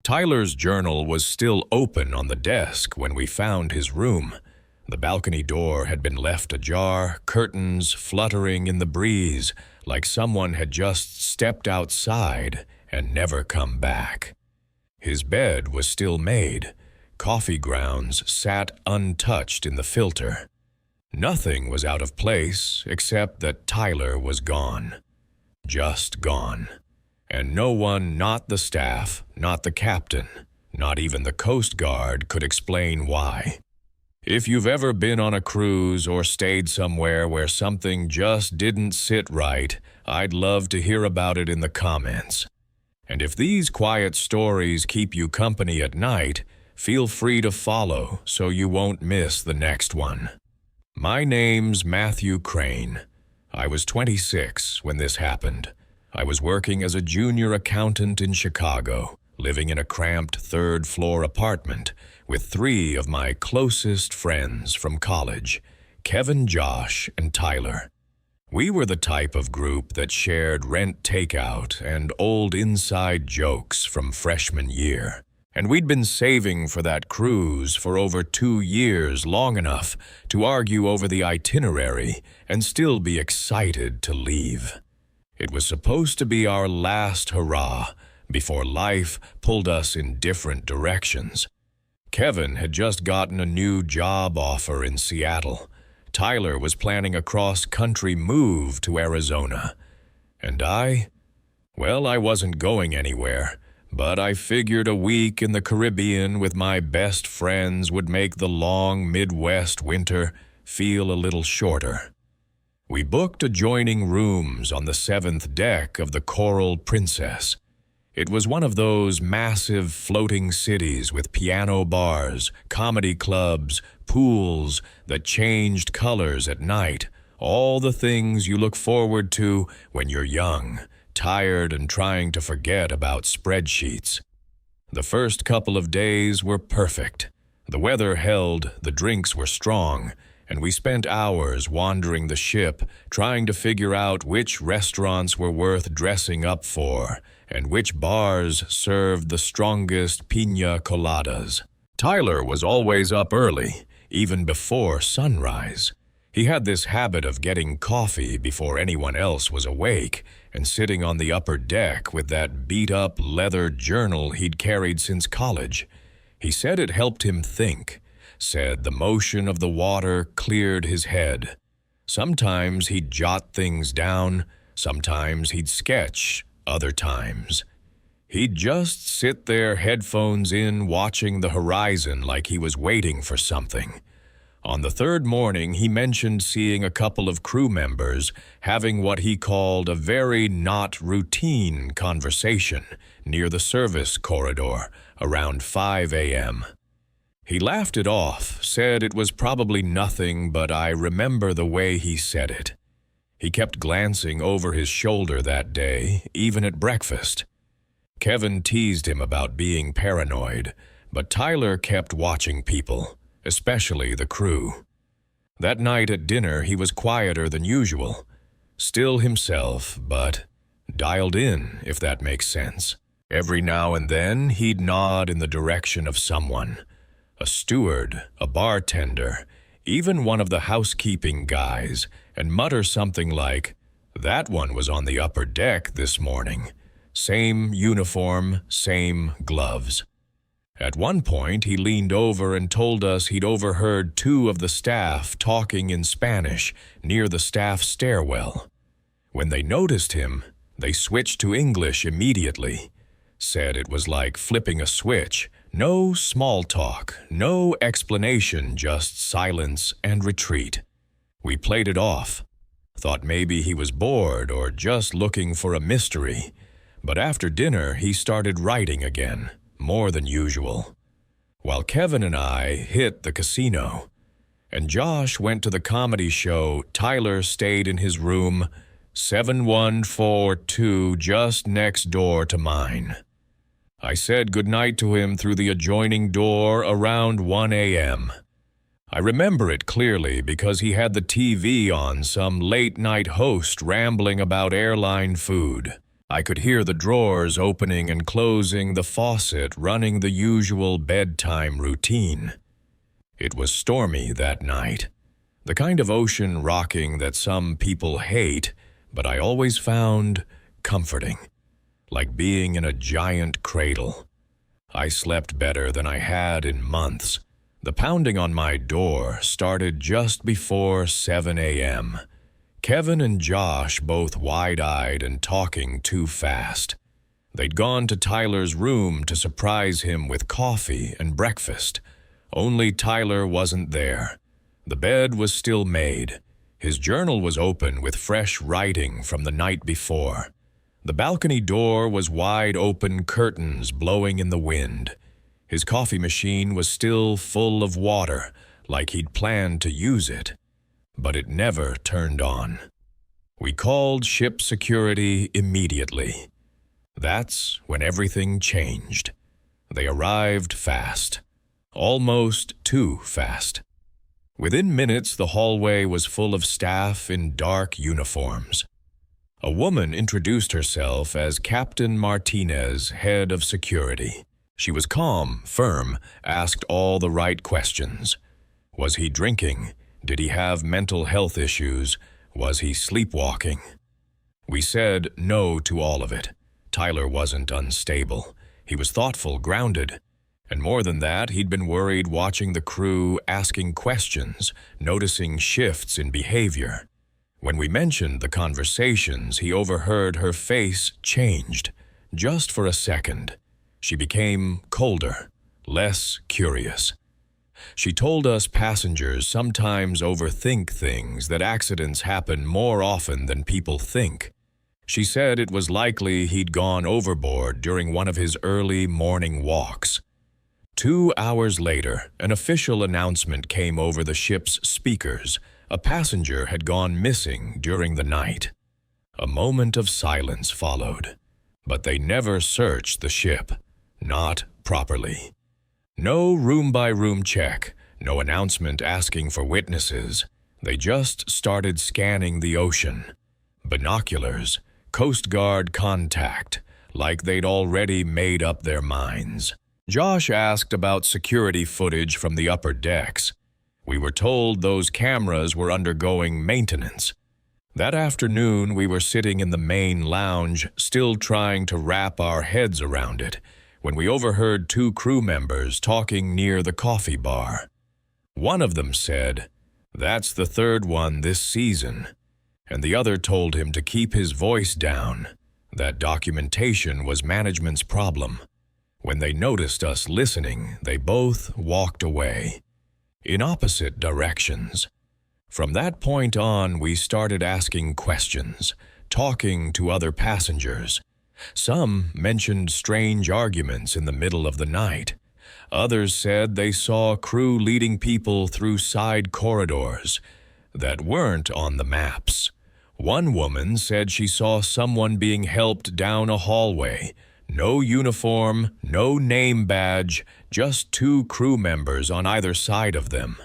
Tyler's journal was still open on the desk when we found his room. The balcony door had been left ajar, curtains fluttering in the breeze, like someone had just stepped outside and never come back. His bed was still made. Coffee grounds sat untouched in the filter. Nothing was out of place except that Tyler was gone. Just gone. And no one, not the staff, not the captain, not even the Coast Guard, could explain why. If you've ever been on a cruise or stayed somewhere where something just didn't sit right, I'd love to hear about it in the comments. And if these quiet stories keep you company at night, feel free to follow so you won't miss the next one. My name's Matthew Crane. I was 26 when this happened. I was working as a junior accountant in Chicago, living in a cramped third-floor apartment with 3 of my closest friends from college, Kevin, Josh, and Tyler. We were the type of group that shared rent takeout and old inside jokes from freshman year. And we'd been saving for that cruise for over 2 years, long enough to argue over the itinerary and still be excited to leave. It was supposed to be our last hurrah before life pulled us in different directions. Kevin had just gotten a new job offer in Seattle. Tyler was planning a cross-country move to Arizona. And I wasn't going anywhere, but I figured a week in the Caribbean with my best friends would make the long Midwest winter feel a little shorter. We booked adjoining rooms on the 7th deck of the Coral Princess. It was one of those massive floating cities with piano bars, comedy clubs, pools that changed colors at night, all the things you look forward to when you're young, tired and trying to forget about spreadsheets. The first couple of days were perfect. The weather held, the drinks were strong, and we spent hours wandering the ship, trying to figure out which restaurants were worth dressing up for, and which bars served the strongest piña coladas. Tyler was always up early, even before sunrise. He had this habit of getting coffee before anyone else was awake, and sitting on the upper deck with that beat-up leather journal he'd carried since college. He said it helped him think. Said the motion of the water cleared his head. Sometimes he'd jot things down, sometimes he'd sketch, other times. He'd just sit there, headphones in, watching the horizon like he was waiting for something. On the 3rd morning, he mentioned seeing a couple of crew members having what he called a very not routine conversation near the service corridor around 5 a.m. He laughed it off, said it was probably nothing, but I remember the way he said it. He kept glancing over his shoulder that day, even at breakfast. Kevin teased him about being paranoid, but Tyler kept watching people, especially the crew. That night at dinner, he was quieter than usual. Still himself, but dialed in, if that makes sense. Every now and then, he'd nod in the direction of someone. A steward, a bartender, even one of the housekeeping guys, and mutter something like, "That one was on the upper deck this morning. Same uniform, same gloves." At one point, he leaned over and told us he'd overheard 2 of the staff talking in Spanish near the staff stairwell. When they noticed him, they switched to English immediately. Said it was like flipping a switch. No small talk, no explanation, just silence and retreat. We played it off. Thought maybe he was bored or just looking for a mystery. But after dinner, he started writing again, more than usual. While Kevin and I hit the casino, and Josh went to the comedy show, Tyler stayed in his room, 7142, just next door to mine. I said goodnight to him through the adjoining door around 1 a.m. I remember it clearly because he had the TV on, some late-night host rambling about airline food. I could hear the drawers opening and closing, the faucet running the usual bedtime routine. It was stormy that night, the kind of ocean rocking that some people hate, but I always found comforting, like being in a giant cradle. I slept better than I had in months. The pounding on my door started just before 7 a.m. Kevin and Josh both wide-eyed and talking too fast. They'd gone to Tyler's room to surprise him with coffee and breakfast. Only Tyler wasn't there. The bed was still made. His journal was open with fresh writing from the night before. The balcony door was wide open, curtains blowing in the wind. His coffee machine was still full of water, like he'd planned to use it. But it never turned on. We called ship security immediately. That's when everything changed. They arrived fast. Almost too fast. Within minutes, the hallway was full of staff in dark uniforms. A woman introduced herself as Captain Martinez, head of security. She was calm, firm, asked all the right questions. Was he drinking? Did he have mental health issues? Was he sleepwalking? We said no to all of it. Tyler wasn't unstable. He was thoughtful, grounded. And more than that, he'd been worried watching the crew, asking questions, noticing shifts in behavior. When we mentioned the conversations, he overheard her face changed. Just for a second. She became colder, less curious. She told us passengers sometimes overthink things, that accidents happen more often than people think. She said it was likely he'd gone overboard during one of his early morning walks. 2 hours later, an official announcement came over the ship's speakers. A passenger had gone missing during the night. A moment of silence followed, but they never searched the ship, not properly. No room-by-room check, no announcement asking for witnesses. They just started scanning the ocean. Binoculars, Coast Guard contact, like they'd already made up their minds. Josh asked about security footage from the upper decks. We were told those cameras were undergoing maintenance. That afternoon, we were sitting in the main lounge, still trying to wrap our heads around it, when we overheard 2 crew members talking near the coffee bar. One of them said, "That's the 3rd one this season," and the other told him to keep his voice down. That documentation was management's problem. When they noticed us listening, they both walked away, in opposite directions. From that point on, we started asking questions, talking to other passengers. Some mentioned strange arguments in the middle of the night. Others said they saw crew leading people through side corridors that weren't on the maps. One woman said she saw someone being helped down a hallway. No uniform, no name badge, just 2 crew members on either side of them.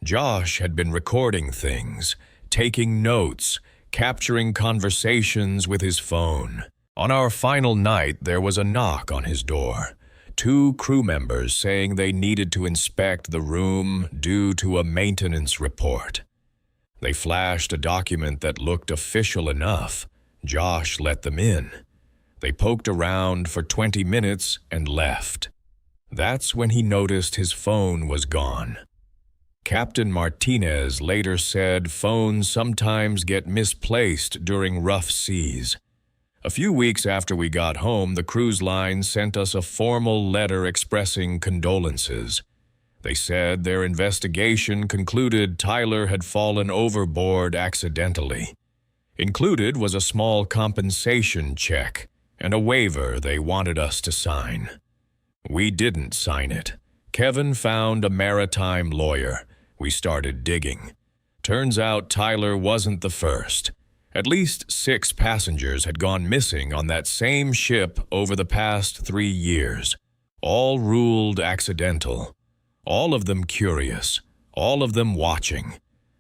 Josh had been recording things, taking notes, capturing conversations with his phone. On our final night, there was a knock on his door. 2 crew members saying they needed to inspect the room due to a maintenance report. They flashed a document that looked official enough. Josh let them in. They poked around for 20 minutes and left. That's when he noticed his phone was gone. Captain Martinez later said phones sometimes get misplaced during rough seas. A few weeks after we got home, the cruise line sent us a formal letter expressing condolences. They said their investigation concluded Tyler had fallen overboard accidentally. Included was a small compensation check and a waiver they wanted us to sign. We didn't sign it. Kevin found a maritime lawyer. We started digging. Turns out Tyler wasn't the first. At least 6 passengers had gone missing on that same ship over the past 3 years. All ruled accidental. All of them curious. All of them watching.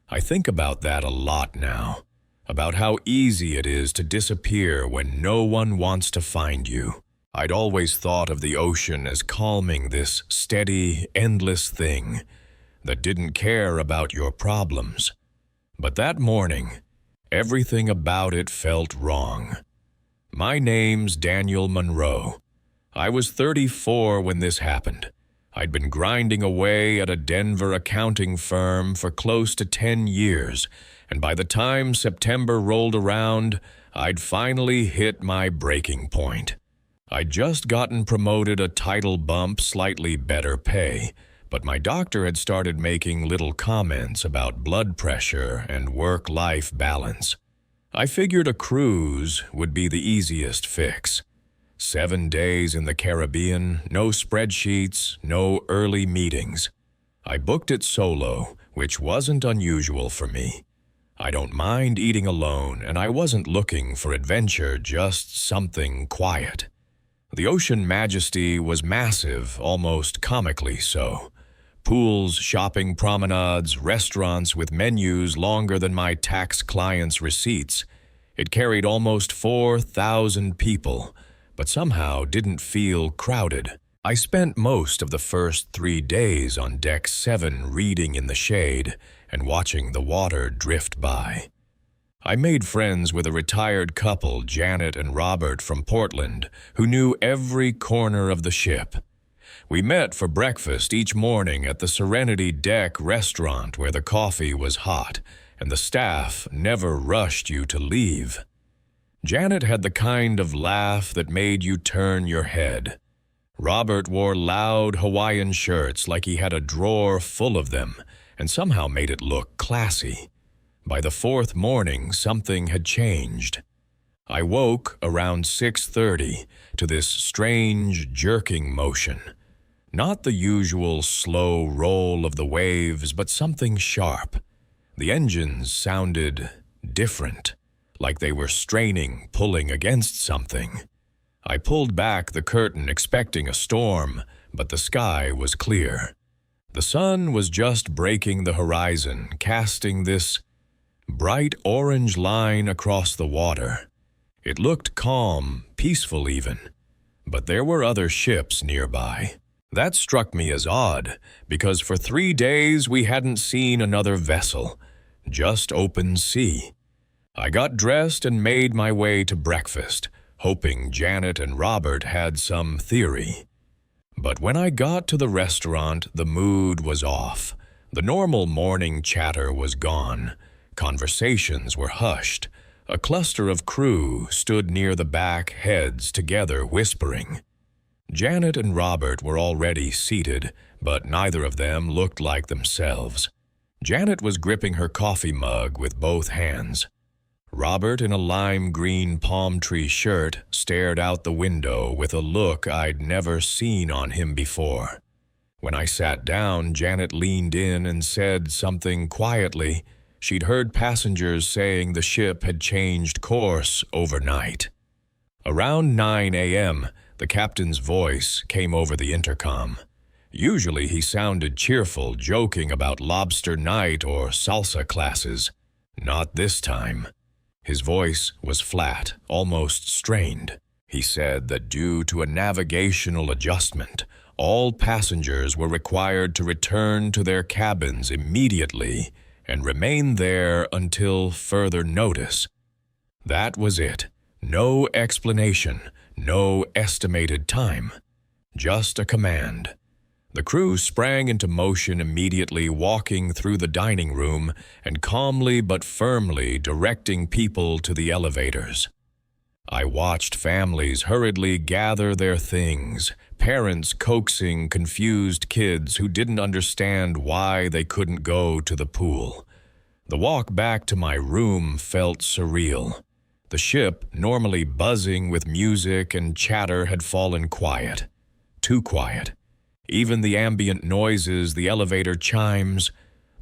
I think about that a lot now. about how easy it is to disappear when no one wants to find you. I'd always thought of the ocean as calming, this steady, endless thing that didn't care about your problems. But that morning, everything about it felt wrong. My name's Daniel Monroe. I was 34 when this happened. I'd been grinding away at a Denver accounting firm for close to 10 years, and by the time September rolled around, I'd finally hit my breaking point. I'd just gotten promoted a title bump, slightly better pay, but my doctor had started making little comments about blood pressure and work-life balance. I figured a cruise would be the easiest fix. 7 days in the Caribbean, no spreadsheets, no early meetings. I booked it solo, which wasn't unusual for me. I don't mind eating alone, and I wasn't looking for adventure, just something quiet. The ocean majesty was massive, almost comically so. Pools, shopping promenades, restaurants with menus longer than my tax clients' receipts. It carried almost 4,000 people, but somehow didn't feel crowded. I spent most of the first 3 days on Deck 7 reading in the shade and watching the water drift by. I made friends with a retired couple, Janet and Robert from Portland, who knew every corner of the ship. We met for breakfast each morning at the Serenity Deck restaurant where the coffee was hot and the staff never rushed you to leave. Janet had the kind of laugh that made you turn your head. Robert wore loud Hawaiian shirts like he had a drawer full of them and somehow made it look classy. By the 4th morning, something had changed. I woke around 6:30 to this strange jerking motion. Not the usual slow roll of the waves, but something sharp. The engines sounded different, like they were straining, pulling against something. I pulled back the curtain expecting a storm, but the sky was clear. The sun was just breaking the horizon, casting this bright orange line across the water. It looked calm, peaceful even, but there were other ships nearby. That struck me as odd, because for 3 days we hadn't seen another vessel, just open sea. I got dressed and made my way to breakfast, hoping Janet and Robert had some theory. But when I got to the restaurant, the mood was off. The normal morning chatter was gone. Conversations were hushed. A cluster of crew stood near the back, heads together, whispering. Janet and Robert were already seated, but neither of them looked like themselves. Janet was gripping her coffee mug with both hands. Robert, in a lime green palm tree shirt, stared out the window with a look I'd never seen on him before. When I sat down, Janet leaned in and said something quietly. She'd heard passengers saying the ship had changed course overnight. Around 9 a.m., the captain's voice came over the intercom. Usually he sounded cheerful, joking about lobster night or salsa classes. Not this time. His voice was flat, almost strained. He said that due to a navigational adjustment, all passengers were required to return to their cabins immediately and remain there until further notice. That was it. No explanation, no estimated time. Just a command. The crew sprang into motion immediately, walking through the dining room and calmly but firmly directing people to the elevators. I watched families hurriedly gather their things, parents coaxing confused kids who didn't understand why they couldn't go to the pool. The walk back to my room felt surreal. The ship, normally buzzing with music and chatter, had fallen quiet. Too quiet. Even the ambient noises, the elevator chimes,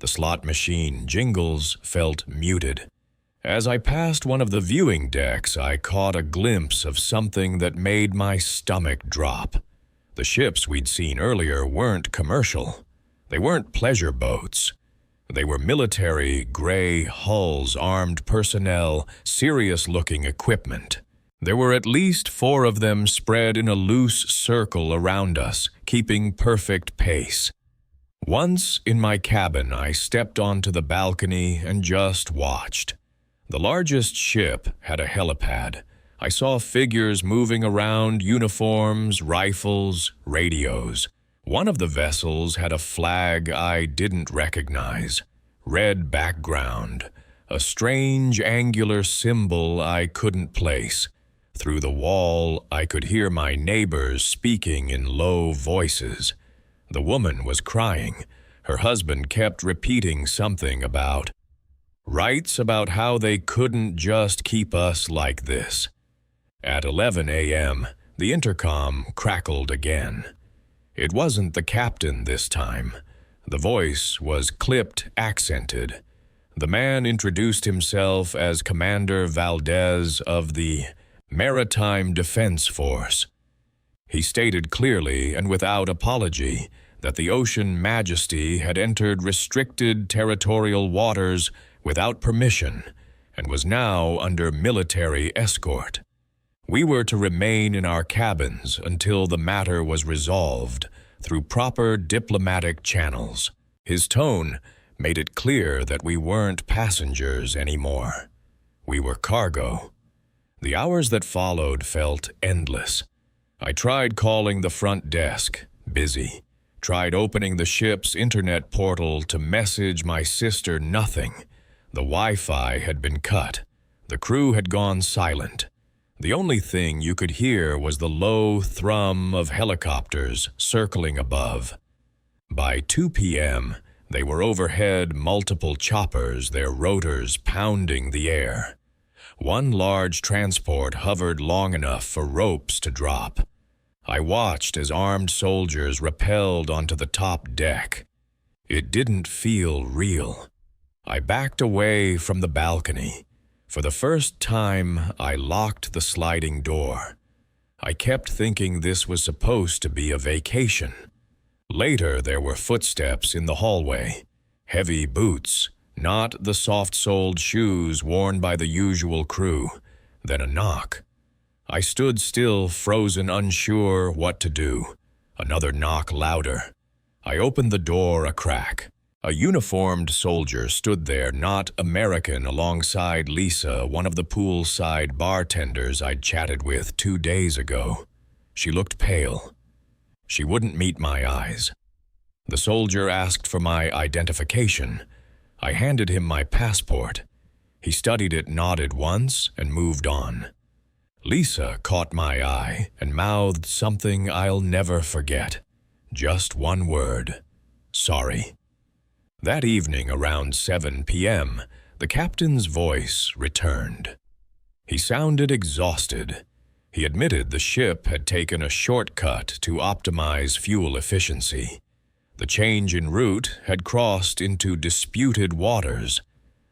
the slot machine jingles felt muted. As I passed one of the viewing decks, I caught a glimpse of something that made my stomach drop. The ships we'd seen earlier weren't commercial. They weren't pleasure boats. They were military, gray hulls, armed personnel, serious-looking equipment. There were at least 4 of them spread in a loose circle around us, keeping perfect pace. Once in my cabin, I stepped onto the balcony and just watched. The largest ship had a helipad. I saw figures moving around, uniforms, rifles, radios. One of the vessels had a flag I didn't recognize. Red background, a strange angular symbol I couldn't place. Through the wall, I could hear my neighbors speaking in low voices. The woman was crying. Her husband kept repeating something about rights, about how they couldn't just keep us like this. At 11 a.m., the intercom crackled again. It wasn't the captain this time. The voice was clipped, accented. The man introduced himself as Commander Valdez of the Maritime Defense Force. He stated clearly and without apology that the Ocean Majesty had entered restricted territorial waters without permission and was now under military escort. We were to remain in our cabins until the matter was resolved through proper diplomatic channels. His tone made it clear that we weren't passengers anymore. We were cargo. The hours that followed felt endless. I tried calling the front desk, busy. Tried opening the ship's internet portal to message my sister, nothing. The Wi-Fi had been cut. The crew had gone silent. The only thing you could hear was the low thrum of helicopters circling above. By 2 p.m., they were overhead, multiple choppers, their rotors pounding the air. One large transport hovered long enough for ropes to drop. I watched as armed soldiers rappelled onto the top deck. It didn't feel real. I backed away from the balcony. For the first time, I locked the sliding door. I kept thinking this was supposed to be a vacation. Later, there were footsteps in the hallway. Heavy boots, not the soft-soled shoes worn by the usual crew. Then a knock. I stood still, frozen, unsure what to do. Another knock louder. I opened the door a crack. A uniformed soldier stood there, not American, alongside Lisa, one of the poolside bartenders I'd chatted with 2 days ago. She looked pale. She wouldn't meet my eyes. The soldier asked for my identification. I handed him my passport. He studied it, nodded once, and moved on. Lisa caught my eye and mouthed something I'll never forget. Just one word. Sorry. That evening, around 7 p.m., the captain's voice returned. He sounded exhausted. He admitted the ship had taken a shortcut to optimize fuel efficiency. The change in route had crossed into disputed waters.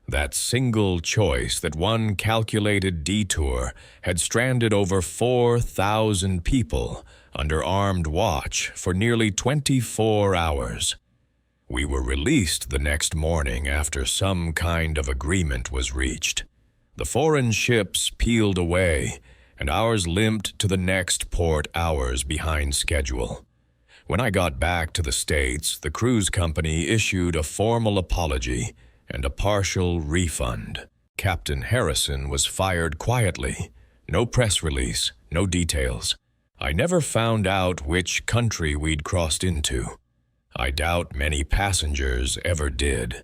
That single choice, that one calculated detour, had stranded over 4,000 people under armed watch for nearly 24 hours. We were released the next morning after some kind of agreement was reached. The foreign ships peeled away, and ours limped to the next port hours behind schedule. When I got back to the States, the cruise company issued a formal apology and a partial refund. Captain Harrison was fired quietly. No press release, no details. I never found out which country we'd crossed into. I doubt many passengers ever did.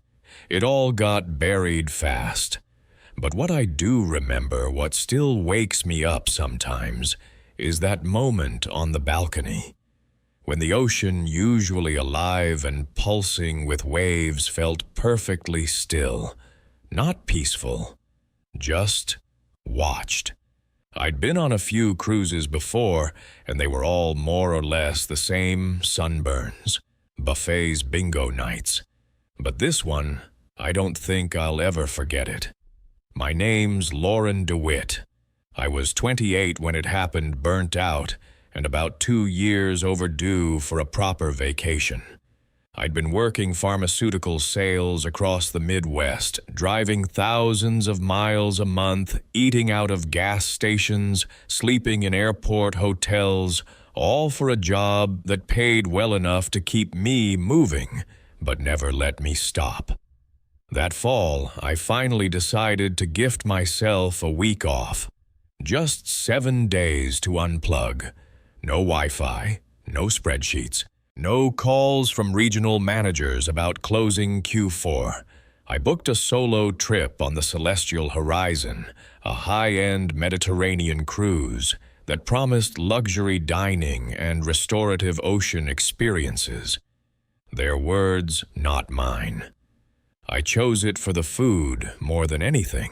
It all got buried fast. But what I do remember, what still wakes me up sometimes, is that moment on the balcony, when the ocean, usually alive and pulsing with waves, felt perfectly still, not peaceful, just watched. I'd been on a few cruises before, and they were all more or less the same: sunburns, buffets, bingo nights. But this one, I don't think I'll ever forget it. My name's Lauren DeWitt. I was 28 when it happened, burnt out, and about 2 years overdue for a proper vacation. I'd been working pharmaceutical sales across the Midwest, driving thousands of miles a month, eating out of gas stations, sleeping in airport hotels, all for a job that paid well enough to keep me moving, but never let me stop. That fall, I finally decided to gift myself a week off. Just 7 days to unplug. No Wi-Fi, no spreadsheets, no calls from regional managers about closing Q4. I booked a solo trip on the Celestial Horizon, a high-end Mediterranean cruise that promised luxury dining and restorative ocean experiences. Their words, not mine. I chose it for the food more than anything.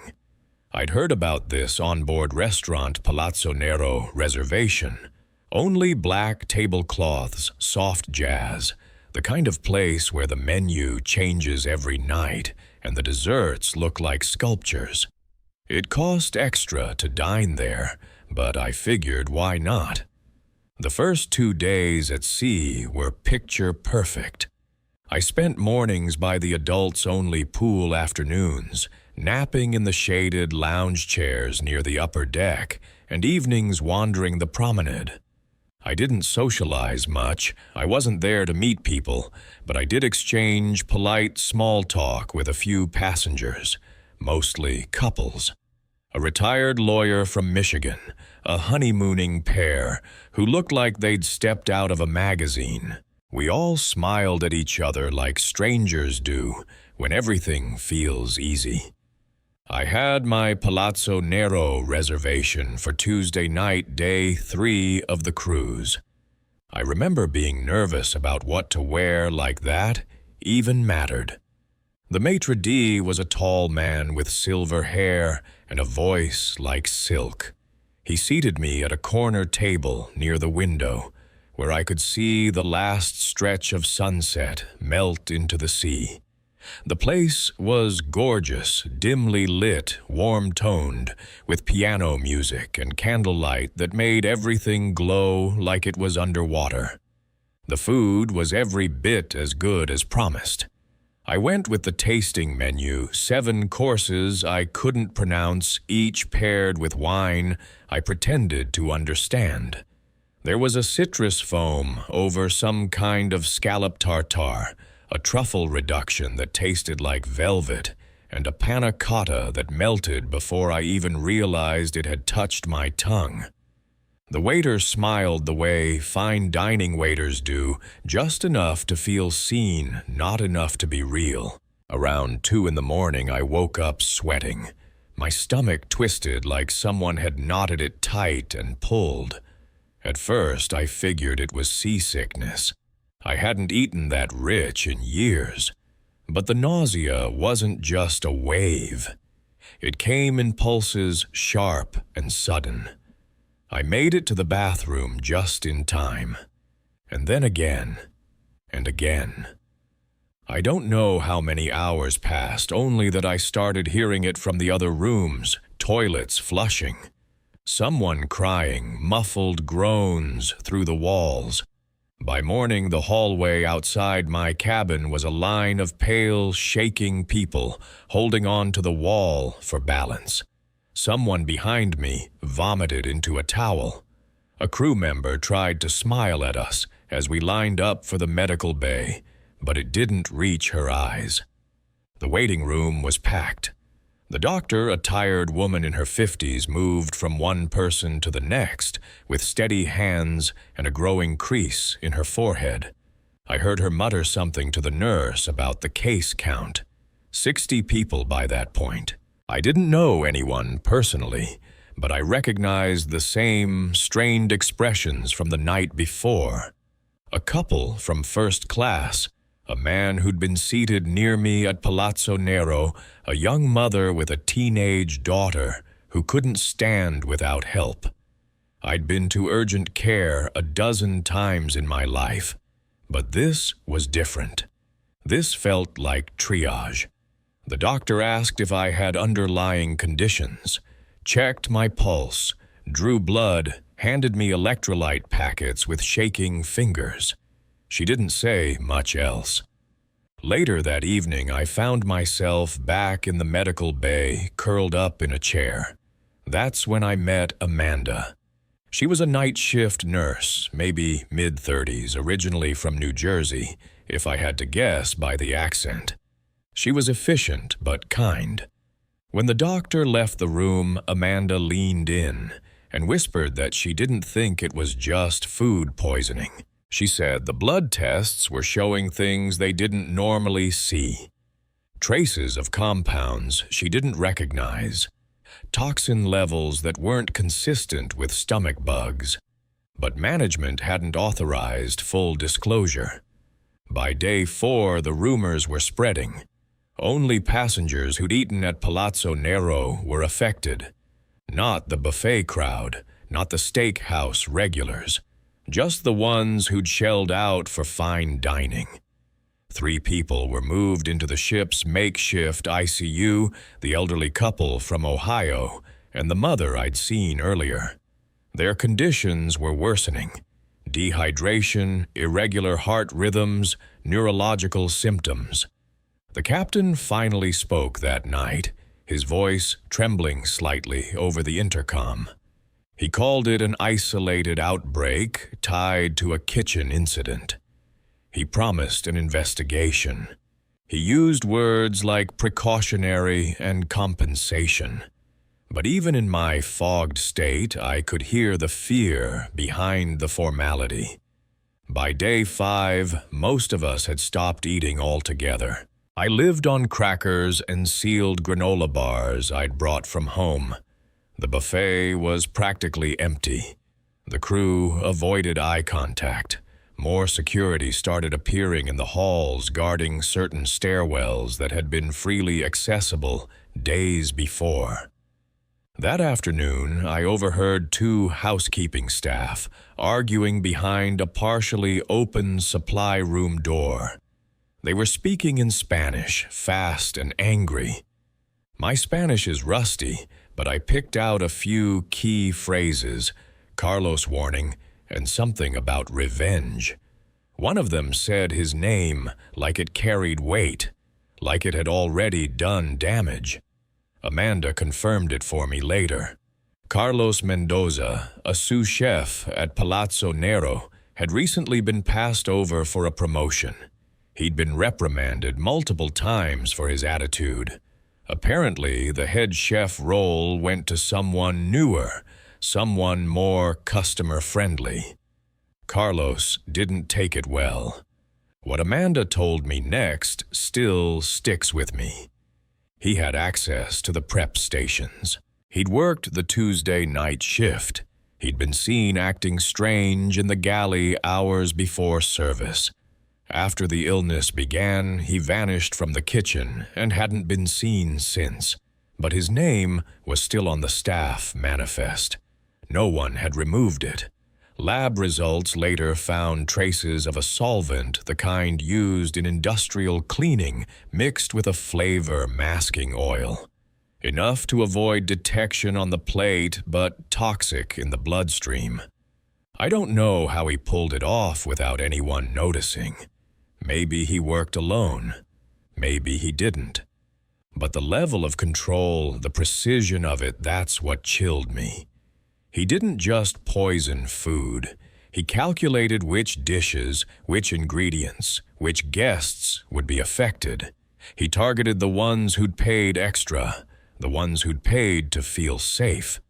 I'd heard about this onboard restaurant Palazzo Nero reservation. Only black tablecloths, soft jazz, the kind of place where the menu changes every night and the desserts look like sculptures. It cost extra to dine there, but I figured why not? The first 2 days at sea were picture perfect. I spent mornings by the adults-only pool afternoons, napping in the shaded lounge chairs near the upper deck, and evenings wandering the promenade. I didn't socialize much. I wasn't there to meet people, but I did exchange polite small talk with a few passengers, mostly couples. A retired lawyer from Michigan, a honeymooning pair who looked like they'd stepped out of a magazine. We all smiled at each other like strangers do when everything feels easy. I had my Palazzo Nero reservation for Tuesday night, day 3 of the cruise. I remember being nervous about what to wear like that even mattered. The maitre d' was a tall man with silver hair and a voice like silk. He seated me at a corner table near the window, where I could see the last stretch of sunset melt into the sea. The place was gorgeous, dimly lit, warm-toned, with piano music and candlelight that made everything glow like it was underwater. The food was every bit as good as promised. I went with the tasting menu, 7 courses I couldn't pronounce, each paired with wine I pretended to understand. There was a citrus foam over some kind of scallop tartare, a truffle reduction that tasted like velvet, and a panna cotta that melted before I even realized it had touched my tongue. The waiter smiled the way fine dining waiters do, just enough to feel seen, not enough to be real. Around 2 in the morning, I woke up sweating. My stomach twisted like someone had knotted it tight and pulled. At first, I figured it was seasickness. I hadn't eaten that rich in years. But the nausea wasn't just a wave. It came in pulses, sharp and sudden. I made it to the bathroom just in time. And then again, and again. I don't know how many hours passed, only that I started hearing it from the other rooms, toilets flushing. Someone crying, muffled groans through the walls. By morning, the hallway outside my cabin was a line of pale, shaking people holding on to the wall for balance. Someone behind me vomited into a towel. A crew member tried to smile at us as we lined up for the medical bay, but it didn't reach her eyes. The waiting room was packed. The doctor, a tired woman in her 50s, moved from one person to the next with steady hands and a growing crease in her forehead. I heard her mutter something to the nurse about the case count. 60 people by that point. I didn't know anyone personally, but I recognized the same strained expressions from the night before. A couple from first class, a man who'd been seated near me at Palazzo Nero, a young mother with a teenage daughter who couldn't stand without help. I'd been to urgent care a dozen times in my life, but this was different. This felt like triage. The doctor asked if I had underlying conditions, checked my pulse, drew blood, handed me electrolyte packets with shaking fingers. She didn't say much else. Later that evening, I found myself back in the medical bay, curled up in a chair. That's when I met Amanda. She was a night shift nurse, maybe mid-30s, originally from New Jersey, if I had to guess by the accent. She was efficient but kind. When the doctor left the room, Amanda leaned in and whispered that she didn't think it was just food poisoning. She said the blood tests were showing things they didn't normally see. Traces of compounds she didn't recognize. Toxin levels that weren't consistent with stomach bugs. But management hadn't authorized full disclosure. By day 4, the rumors were spreading. Only passengers who'd eaten at Palazzo Nero were affected. Not the buffet crowd, not the steakhouse regulars. Just the ones who'd shelled out for fine dining. 3 people were moved into the ship's makeshift ICU, the elderly couple from Ohio, and the mother I'd seen earlier. Their conditions were worsening. Dehydration, irregular heart rhythms, neurological symptoms. The captain finally spoke that night, his voice trembling slightly over the intercom. He called it an isolated outbreak tied to a kitchen incident. He promised an investigation. He used words like precautionary and compensation. But even in my fogged state, I could hear the fear behind the formality. By day 5, most of us had stopped eating altogether. I lived on crackers and sealed granola bars I'd brought from home. The buffet was practically empty. The crew avoided eye contact. More security started appearing in the halls guarding certain stairwells that had been freely accessible days before. That afternoon, I overheard 2 housekeeping staff arguing behind a partially open supply room door. They were speaking in Spanish, fast and angry. My Spanish is rusty, but I picked out a few key phrases, Carlos warning, and something about revenge. One of them said his name like it carried weight, like it had already done damage. Amanda confirmed it for me later. Carlos Mendoza, a sous chef at Palazzo Nero, had recently been passed over for a promotion. He'd been reprimanded multiple times for his attitude. Apparently, the head chef role went to someone newer, someone more customer-friendly. Carlos didn't take it well. What Amanda told me next still sticks with me. He had access to the prep stations. He'd worked the Tuesday night shift. He'd been seen acting strange in the galley hours before service. After the illness began, he vanished from the kitchen and hadn't been seen since. But his name was still on the staff manifest. No one had removed it. Lab results later found traces of a solvent, the kind used in industrial cleaning, mixed with a flavor-masking oil. Enough to avoid detection on the plate, but toxic in the bloodstream. I don't know how he pulled it off without anyone noticing. Maybe he worked alone. Maybe he didn't. But the level of control, the precision of it, that's what chilled me. He didn't just poison food. He calculated which dishes, which ingredients, which guests would be affected. He targeted the ones who'd paid extra, the ones who'd paid to feel safe.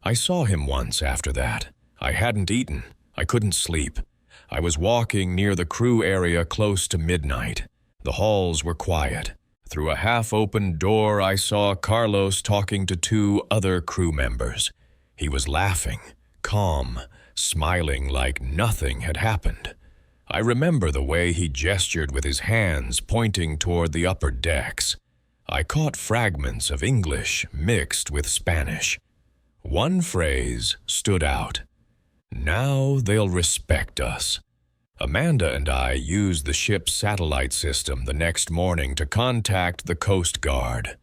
I saw him once after that. I hadn't eaten. I couldn't sleep. I was walking near the crew area close to midnight. The halls were quiet. Through a half-open door, I saw Carlos talking to 2 other crew members. He was laughing, calm, smiling like nothing had happened. I remember the way he gestured with his hands pointing toward the upper decks. I caught fragments of English mixed with Spanish. One phrase stood out. Now they'll respect us. Amanda and I used the ship's satellite system the next morning to contact the Coast Guard.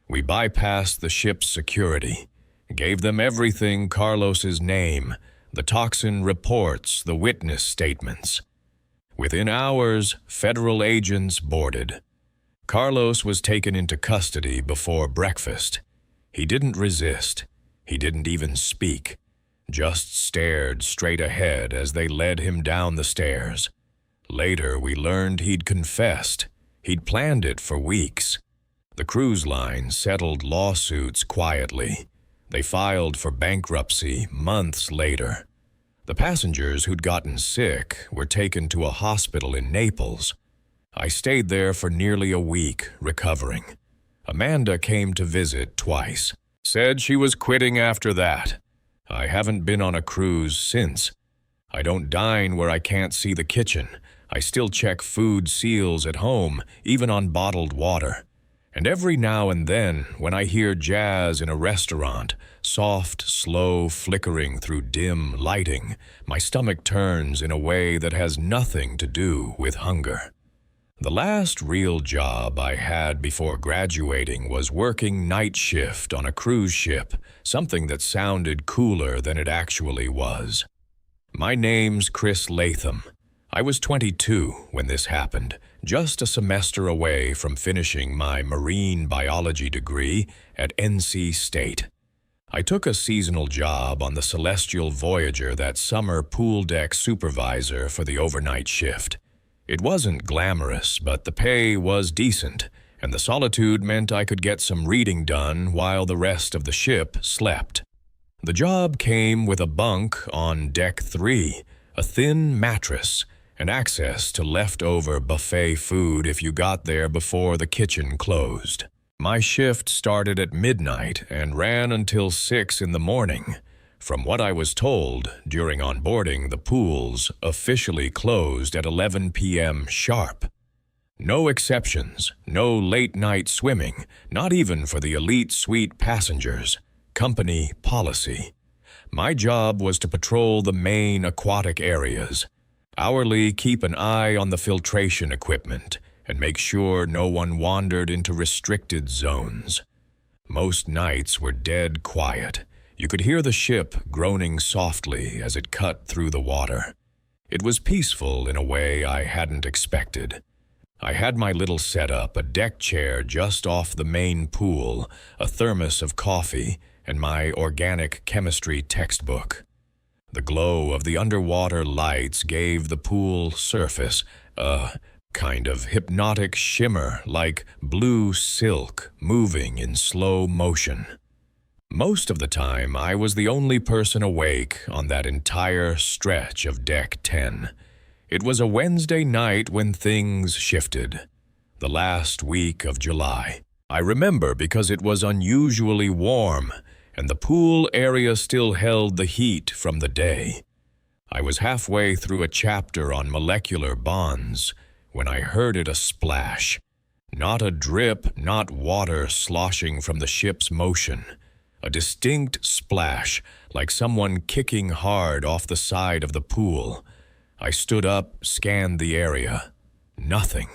We bypassed the ship's security, gave them everything Carlos's name, the toxin reports, the witness statements. Within hours, federal agents boarded. Carlos was taken into custody before breakfast. He didn't resist. He didn't even speak, just stared straight ahead as they led him down the stairs. Later, we learned he'd confessed. He'd planned it for weeks. The cruise line settled lawsuits quietly. They filed for bankruptcy months later. The passengers who'd gotten sick were taken to a hospital in Naples. I stayed there for nearly a week, recovering. Amanda came to visit twice. Said she was quitting after that. I haven't been on a cruise since. I don't dine where I can't see the kitchen. I still check food seals at home, even on bottled water. And every now and then, when I hear jazz in a restaurant, soft, slow flickering through dim lighting, my stomach turns in a way that has nothing to do with hunger. The last real job I had before graduating was working night shift on a cruise ship, something that sounded cooler than it actually was. My name's Chris Latham. I was 22 when this happened, just a semester away from finishing my marine biology degree at NC State. I took a seasonal job on the Celestial Voyager that summer pool deck supervisor for the overnight shift. It wasn't glamorous, but the pay was decent, and the solitude meant I could get some reading done while the rest of the ship slept. The job came with a bunk on Deck 3, a thin mattress, and access to leftover buffet food if you got there before the kitchen closed. My shift started at midnight and ran until 6 in the morning. From what I was told, during onboarding, the pools officially closed at 11 p.m. sharp. No exceptions, no late-night swimming, not even for the elite suite passengers. Company policy. My job was to patrol the main aquatic areas, hourly keep an eye on the filtration equipment, and make sure no one wandered into restricted zones. Most nights were dead quiet. You could hear the ship groaning softly as it cut through the water. It was peaceful in a way I hadn't expected. I had my little setup, a deck chair just off the main pool, a thermos of coffee, and my organic chemistry textbook. The glow of the underwater lights gave the pool surface a kind of hypnotic shimmer like blue silk moving in slow motion. Most of the time, I was the only person awake on that entire stretch of Deck 10. It was a Wednesday night when things shifted. The last week of July. I remember because it was unusually warm, and the pool area still held the heat from the day. I was halfway through a chapter on molecular bonds when I heard it a splash. Not a drip, not water sloshing from the ship's motion. A distinct splash, like someone kicking hard off the side of the pool. I stood up, scanned the area. Nothing.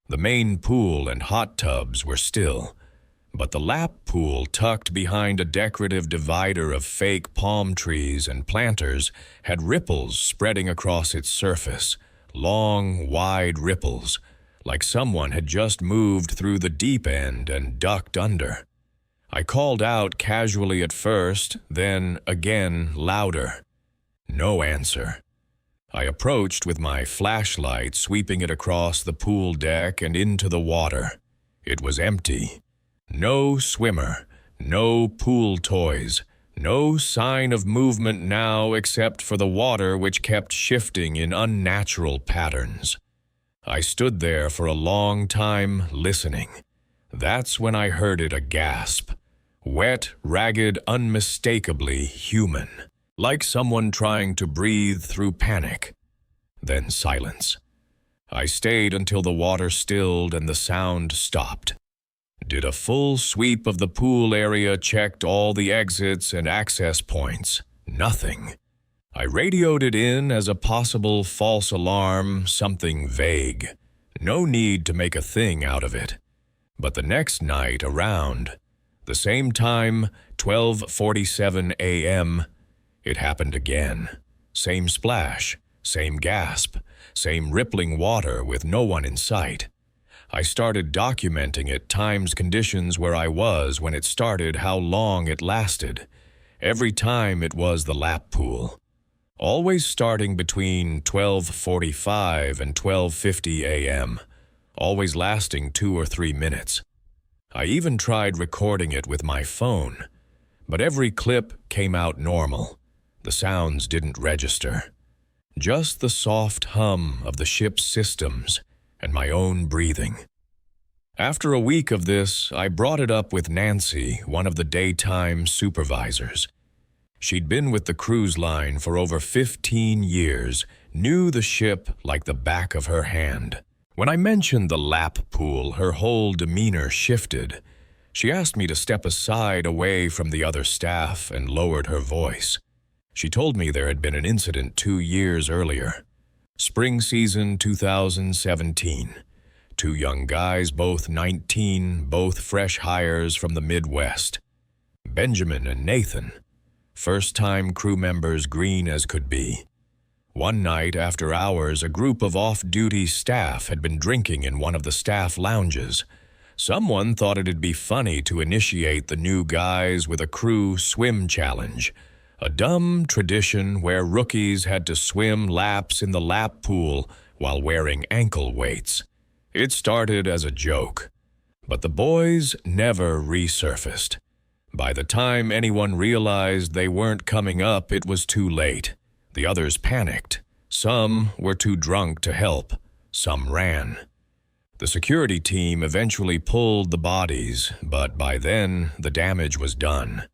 The main pool and hot tubs were still, but the lap pool tucked behind a decorative divider of fake palm trees and planters had ripples spreading across its surface, long, wide ripples, like someone had just moved through the deep end and ducked under. I called out casually at first, then again louder. No answer. I approached with my flashlight, sweeping it across the pool deck and into the water. It was empty. No swimmer, no pool toys, no sign of movement now except for the water which kept shifting in unnatural patterns. I stood there for a long time listening. That's when I heard it a gasp. Wet, ragged, unmistakably human, like someone trying to breathe through panic. Then silence. I stayed until the water stilled and the sound stopped. Did a full sweep of the pool area, checked all the exits and access points. Nothing. I radioed it in as a possible false alarm, something vague. No need to make a thing out of it. But the next night around, the same time, 12:47 a.m., it happened again. Same splash, same gasp, same rippling water with no one in sight. I started documenting it, times, conditions, where I was when it started, how long it lasted. Every time it was the lap pool. Always starting between 12:45 and 12:50 a.m., always lasting 2 or 3 minutes. I even tried recording it with my phone, but every clip came out normal. The sounds didn't register. Just the soft hum of the ship's systems and my own breathing. After a week of this, I brought it up with Nancy, one of the daytime supervisors. She'd been with the cruise line for over 15 years, knew the ship like the back of her hand. When I mentioned the lap pool, her whole demeanor shifted. She asked me to step aside away from the other staff and lowered her voice. She told me there had been an incident 2 years earlier. Spring season 2017. 2 young guys, both 19, both fresh hires from the Midwest. Benjamin and Nathan. First-time crew members, green as could be. One night after hours, a group of off-duty staff had been drinking in one of the staff lounges. Someone thought it'd be funny to initiate the new guys with a crew swim challenge, a dumb tradition where rookies had to swim laps in the lap pool while wearing ankle weights. It started as a joke, but the boys never resurfaced. By the time anyone realized they weren't coming up, it was too late. The others panicked. Some were too drunk to help. Some ran. The security team eventually pulled the bodies, but by then the damage was done.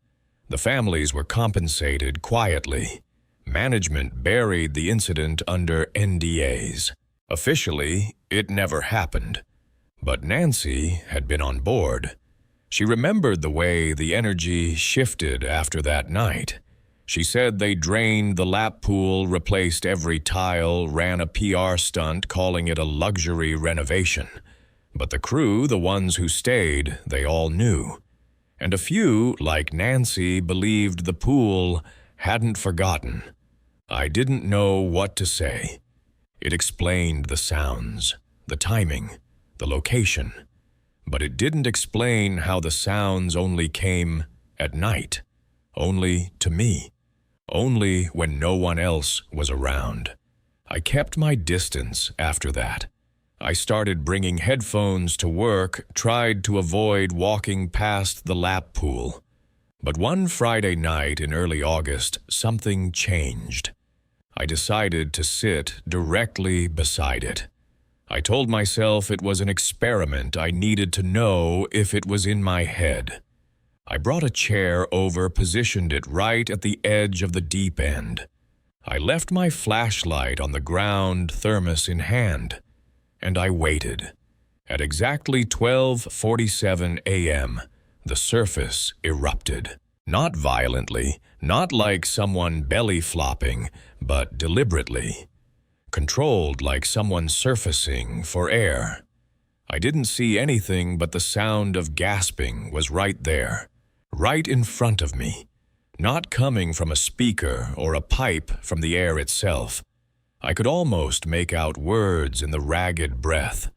The families were compensated quietly. Management buried the incident under NDAs. Officially, it never happened. But Nancy had been on board. She remembered the way the energy shifted after that night. She said they drained the lap pool, replaced every tile, ran a PR stunt calling it a luxury renovation. But the crew, the ones who stayed, they all knew. And a few, like Nancy, believed the pool hadn't forgotten. I didn't know what to say. It explained the sounds, the timing, the location. But it didn't explain how the sounds only came at night, only to me, only when no one else was around. I kept my distance after that. I started bringing headphones to work, tried to avoid walking past the lap pool. But one Friday night in early August, something changed. I decided to sit directly beside it. I told myself it was an experiment. I needed to know if it was in my head. I brought a chair over, positioned it right at the edge of the deep end. I left my flashlight on the ground, thermos in hand, and I waited. At exactly 12:47 a.m., the surface erupted. Not violently, not like someone belly flopping, but deliberately. Controlled, like someone surfacing for air. I didn't see anything, but the sound of gasping was right there, right in front of me, not coming from a speaker or a pipe from the air itself. I could almost make out words in the ragged breath,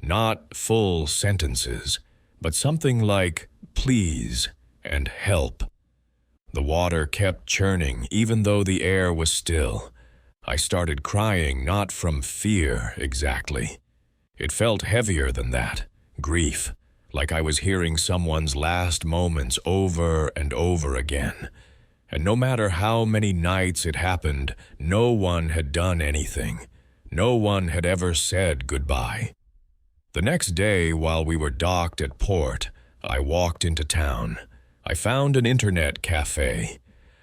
not full sentences, but something like please and help. The water kept churning, even though the air was still. I started crying, not from fear exactly. It felt heavier than that, grief, like I was hearing someone's last moments over and over again. And no matter how many nights it happened, no one had done anything. No one had ever said goodbye. The next day, while we were docked at port, I walked into town. I found an internet cafe.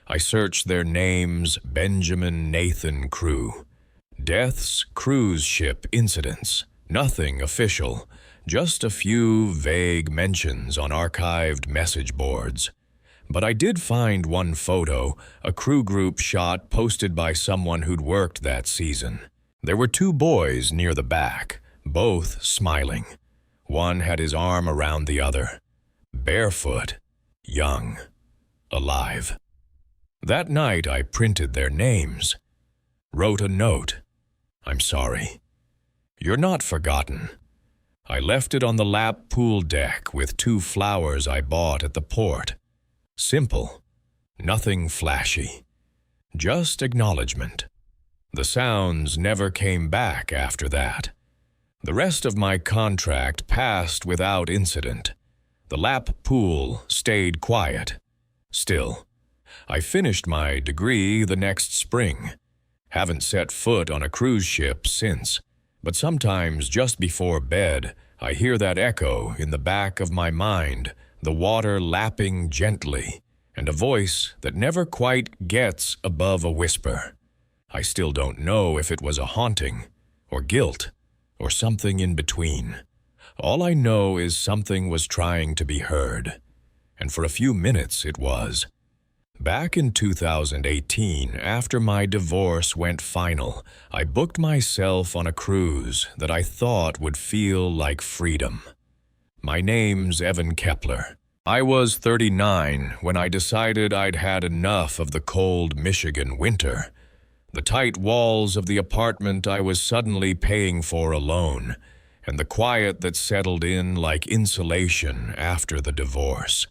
I searched their names, Benjamin, Nathan crew. Deaths, cruise ship incidents, nothing official, just a few vague mentions on archived message boards. But I did find one photo, a crew group shot posted by someone who'd worked that season. There were 2 boys near the back, both smiling. One had his arm around the other. Barefoot, young, alive. That night I printed their names. Wrote a note. I'm sorry. You're not forgotten. I left it on the lap pool deck with 2 flowers I bought at the port. Simple. Nothing flashy. Just acknowledgement. The sounds never came back after that. The rest of my contract passed without incident. The lap pool stayed quiet. Still, I finished my degree the next spring. Haven't set foot on a cruise ship since, but sometimes just before bed, I hear that echo in the back of my mind, the water lapping gently, and a voice that never quite gets above a whisper. I still don't know if it was a haunting, or guilt, or something in between. All I know is something was trying to be heard, and for a few minutes it was. Back in 2018, after my divorce went final, I booked myself on a cruise that I thought would feel like freedom. My name's Evan Kepler. I was 39 when I decided I'd had enough of the cold Michigan winter. The tight walls of the apartment I was suddenly paying for alone, and the quiet that settled in like insulation after the divorce.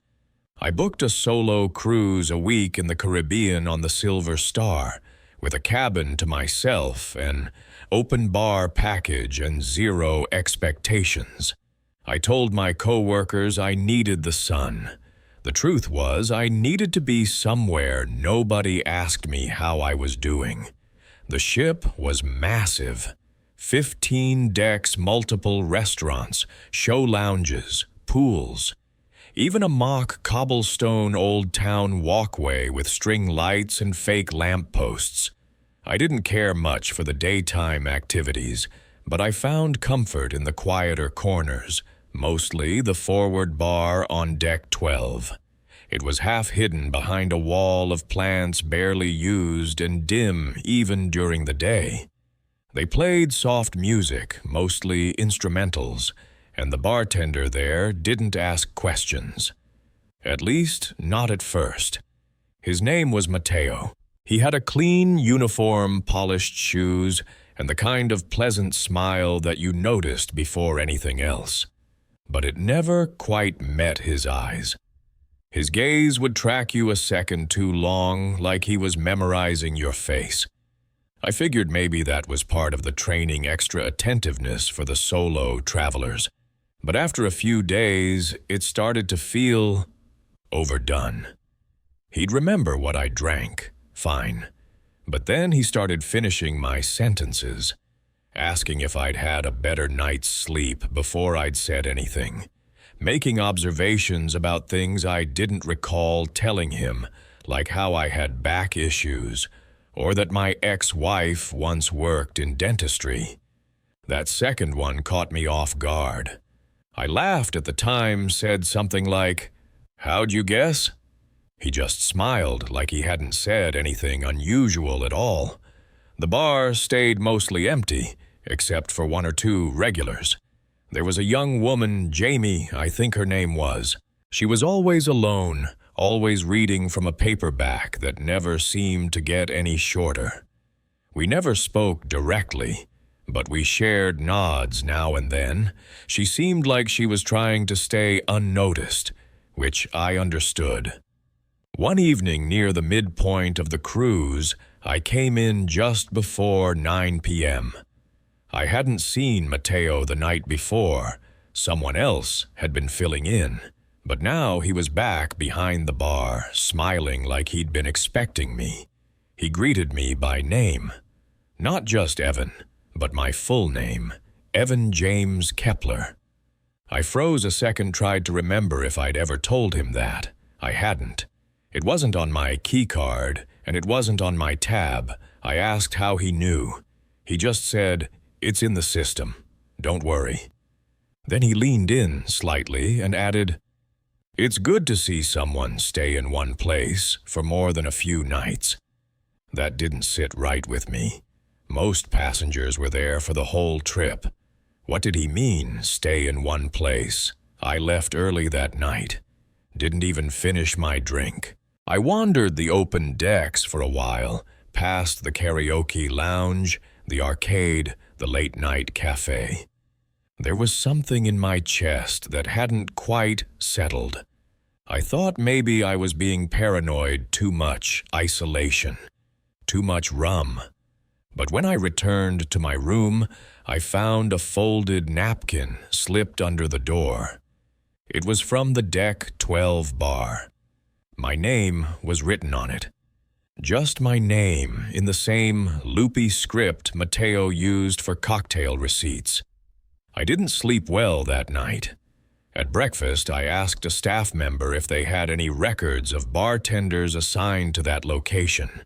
I booked a solo cruise a week in the Caribbean on the Silver Star, with a cabin to myself, an open bar package, and 0 expectations. I told my coworkers I needed the sun. The truth was, I needed to be somewhere nobody asked me how I was doing. The ship was massive. 15 decks, multiple restaurants, show lounges, pools. Even a mock cobblestone old town walkway with string lights and fake lampposts. I didn't care much for the daytime activities, but I found comfort in the quieter corners, mostly the forward bar on deck 12. It was half hidden behind a wall of plants barely used and dim even during the day. They played soft music, mostly instrumentals, and the bartender there didn't ask questions. At least, not at first. His name was Matteo. He had a clean uniform, polished shoes, and the kind of pleasant smile that you noticed before anything else. But it never quite met his eyes. His gaze would track you a second too long, like he was memorizing your face. I figured maybe that was part of the training extra attentiveness for the solo travelers. But after a few days, it started to feel overdone. He'd remember what I drank, fine. But then he started finishing my sentences, asking if I'd had a better night's sleep before I'd said anything, making observations about things I didn't recall telling him, like how I had back issues, or that my ex-wife once worked in dentistry. That second one caught me off guard. I laughed at the time, said something like, "How'd you guess?" He just smiled like he hadn't said anything unusual at all. The bar stayed mostly empty, except for 1 or 2 regulars. There was a young woman, Jamie, I think her name was. She was always alone, always reading from a paperback that never seemed to get any shorter. We never spoke directly, but we shared nods now and then. She seemed like she was trying to stay unnoticed, which I understood. One evening near the midpoint of the cruise, I came in just before 9 p.m. I hadn't seen Matteo the night before. Someone else had been filling in, but now he was back behind the bar, smiling like he'd been expecting me. He greeted me by name. Not just Evan, but my full name, Evan James Kepler. I froze a second, tried to remember if I'd ever told him that. I hadn't. It wasn't on my key card, and it wasn't on my tab. I asked how he knew. He just said, "It's in the system. Don't worry." Then he leaned in slightly and added, "It's good to see someone stay in one place for more than a few nights." That didn't sit right with me. Most passengers were there for the whole trip. What did he mean, stay in one place? I left early that night. Didn't even finish my drink. I wandered the open decks for a while, past the karaoke lounge, the arcade, the late-night cafe. There was something in my chest that hadn't quite settled. I thought maybe I was being paranoid, too much isolation, too much rum. But when I returned to my room, I found a folded napkin slipped under the door. It was from the Deck 12 bar. My name was written on it. Just my name in the same loopy script Mateo used for cocktail receipts. I didn't sleep well that night. At breakfast, I asked a staff member if they had any records of bartenders assigned to that location.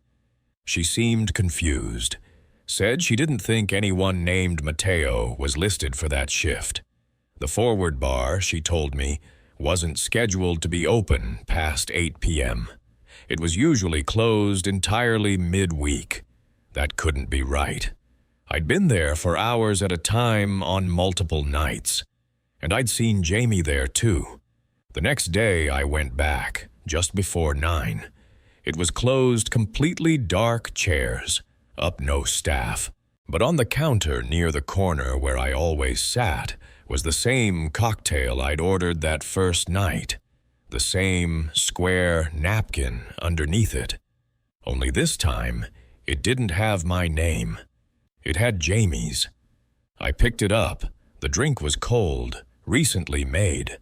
She seemed confused. Said she didn't think anyone named Mateo was listed for that shift. The Forward Bar, she told me, wasn't scheduled to be open past 8 p.m. It was usually closed entirely midweek. That couldn't be right. I'd been there for hours at a time on multiple nights. And I'd seen Jamie there too. The next day I went back, just before 9. It was closed, completely dark chairs, up no staff. But on the counter near the corner where I always sat was the same cocktail I'd ordered that first night. The same square napkin underneath it. Only this time, it didn't have my name. It had Jamie's. I picked it up. The drink was cold, recently made.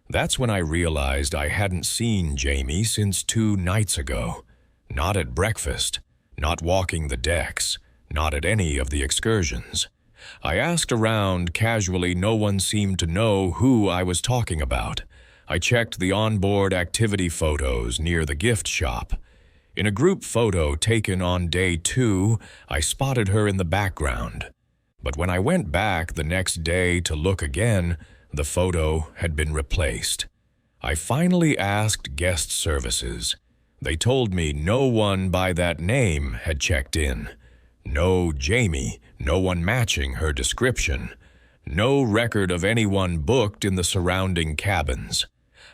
That's when I realized I hadn't seen Jamie since 2 nights ago. Not at breakfast, not walking the decks, not at any of the excursions. I asked around casually. No one seemed to know who I was talking about. I checked the onboard activity photos near the gift shop. In a group photo taken on day 2, I spotted her in the background. But when I went back the next day to look again, the photo had been replaced. I finally asked guest services. They told me no one by that name had checked in. No Jamie, no one matching her description. No record of anyone booked in the surrounding cabins.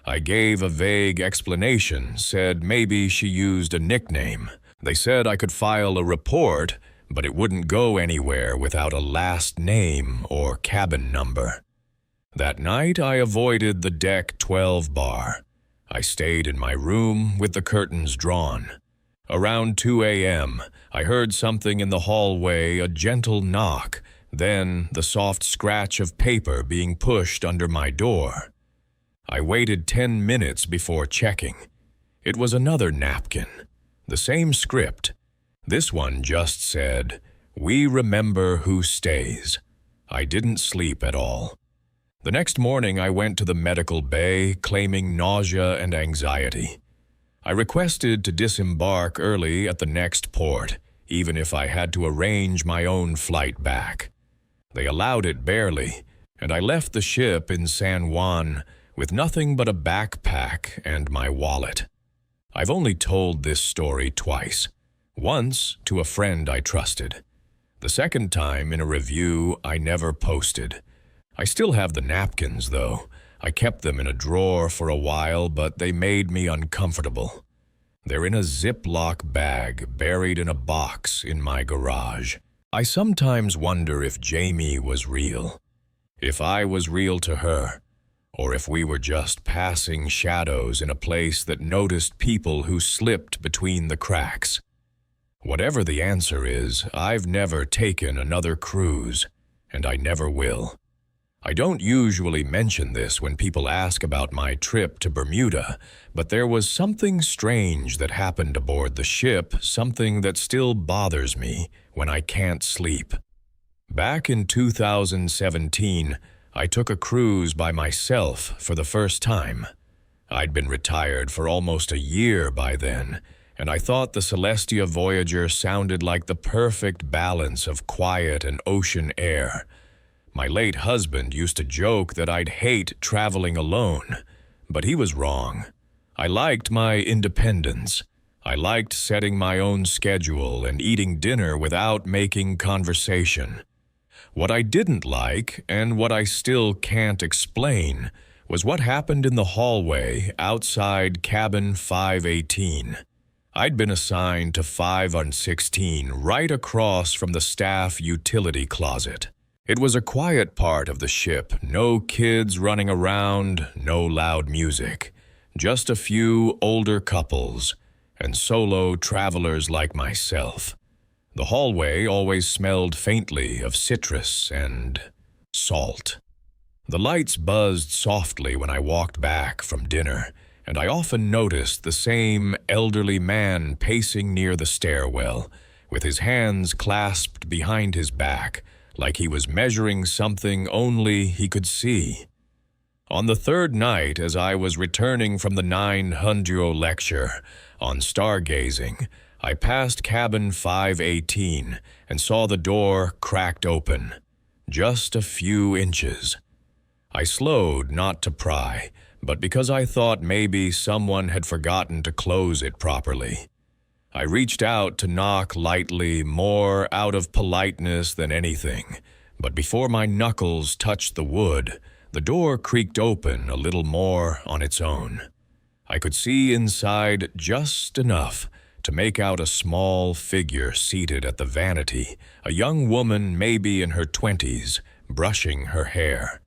I gave a vague explanation, said maybe she used a nickname. They said I could file a report, but it wouldn't go anywhere without a last name or cabin number. That night I avoided the Deck 12 bar. I stayed in my room with the curtains drawn. Around 2 a.m., I heard something in the hallway, a gentle knock, then the soft scratch of paper being pushed under my door. I waited 10 minutes before checking. It was another napkin, the same script. This one just said, "We remember who stays." I didn't sleep at all. The next morning I went to the medical bay claiming nausea and anxiety. I requested to disembark early at the next port, even if I had to arrange my own flight back. They allowed it barely, and I left the ship in San Juan with nothing but a backpack and my wallet. I've only told this story twice. Once to a friend I trusted. The second time in a review I never posted. I still have the napkins, though. I kept them in a drawer for a while, but they made me uncomfortable. They're in a Ziploc bag buried in a box in my garage. I sometimes wonder if Jamie was real. If I was real to her. Or if we were just passing shadows in a place that noticed people who slipped between the cracks. Whatever the answer is, I've never taken another cruise, and I never will. I don't usually mention this when people ask about my trip to Bermuda, but there was something strange that happened aboard the ship, something that still bothers me when I can't sleep. Back in 2017, I took a cruise by myself for the first time. I'd been retired for almost a year by then, and I thought the Celestia Voyager sounded like the perfect balance of quiet and ocean air. My late husband used to joke that I'd hate traveling alone, but he was wrong. I liked my independence. I liked setting my own schedule and eating dinner without making conversation. What I didn't like, and what I still can't explain, was what happened in the hallway outside cabin 518. I'd been assigned to 5-16 right across from the staff utility closet. It was a quiet part of the ship, no kids running around, no loud music, just a few older couples and solo travelers like myself. The hallway always smelled faintly of citrus and salt. The lights buzzed softly when I walked back from dinner, and I often noticed the same elderly man pacing near the stairwell, with his hands clasped behind his back, like he was measuring something only he could see. On the third night, as I was returning from the 900 lecture on stargazing, I passed cabin 518 and saw the door cracked open, just a few inches. I slowed not to pry, but because I thought maybe someone had forgotten to close it properly. I reached out to knock lightly, more out of politeness than anything, but before my knuckles touched the wood, the door creaked open a little more on its own. I could see inside just enough to make out a small figure seated at the vanity, a young woman maybe in her 20s, brushing her hair.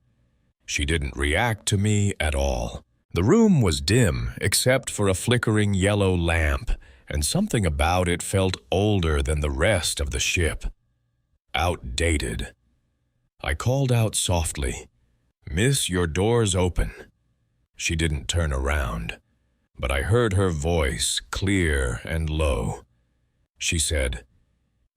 She didn't react to me at all. The room was dim except for a flickering yellow lamp, and something about it felt older than the rest of the ship. Outdated. I called out softly, "Miss, your door's open." She didn't turn around, but I heard her voice clear and low. She said,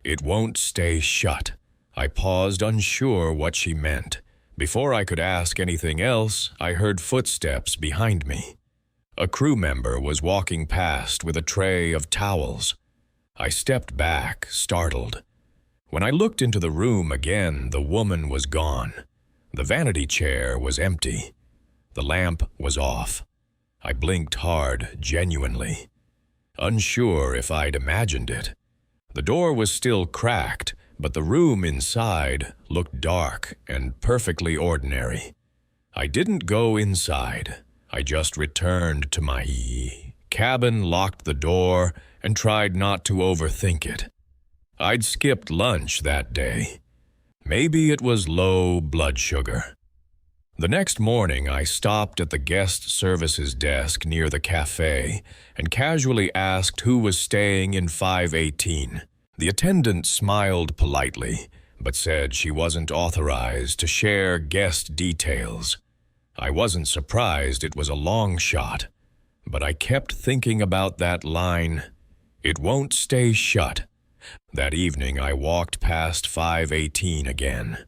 "It won't stay shut." I paused, unsure what she meant. Before I could ask anything else, I heard footsteps behind me. A crew member was walking past with a tray of towels. I stepped back, startled. When I looked into the room again, the woman was gone. The vanity chair was empty. The lamp was off. I blinked hard, genuinely, unsure if I'd imagined it. The door was still cracked, but the room inside looked dark and perfectly ordinary. I didn't go inside. I just returned to my cabin, locked the door, and tried not to overthink it. I'd skipped lunch that day. Maybe it was low blood sugar. The next morning, I stopped at the guest services desk near the cafe and casually asked who was staying in 518. The attendant smiled politely, but said she wasn't authorized to share guest details. I wasn't surprised it was a long shot, but I kept thinking about that line, "It won't stay shut." That evening, I walked past 518 again.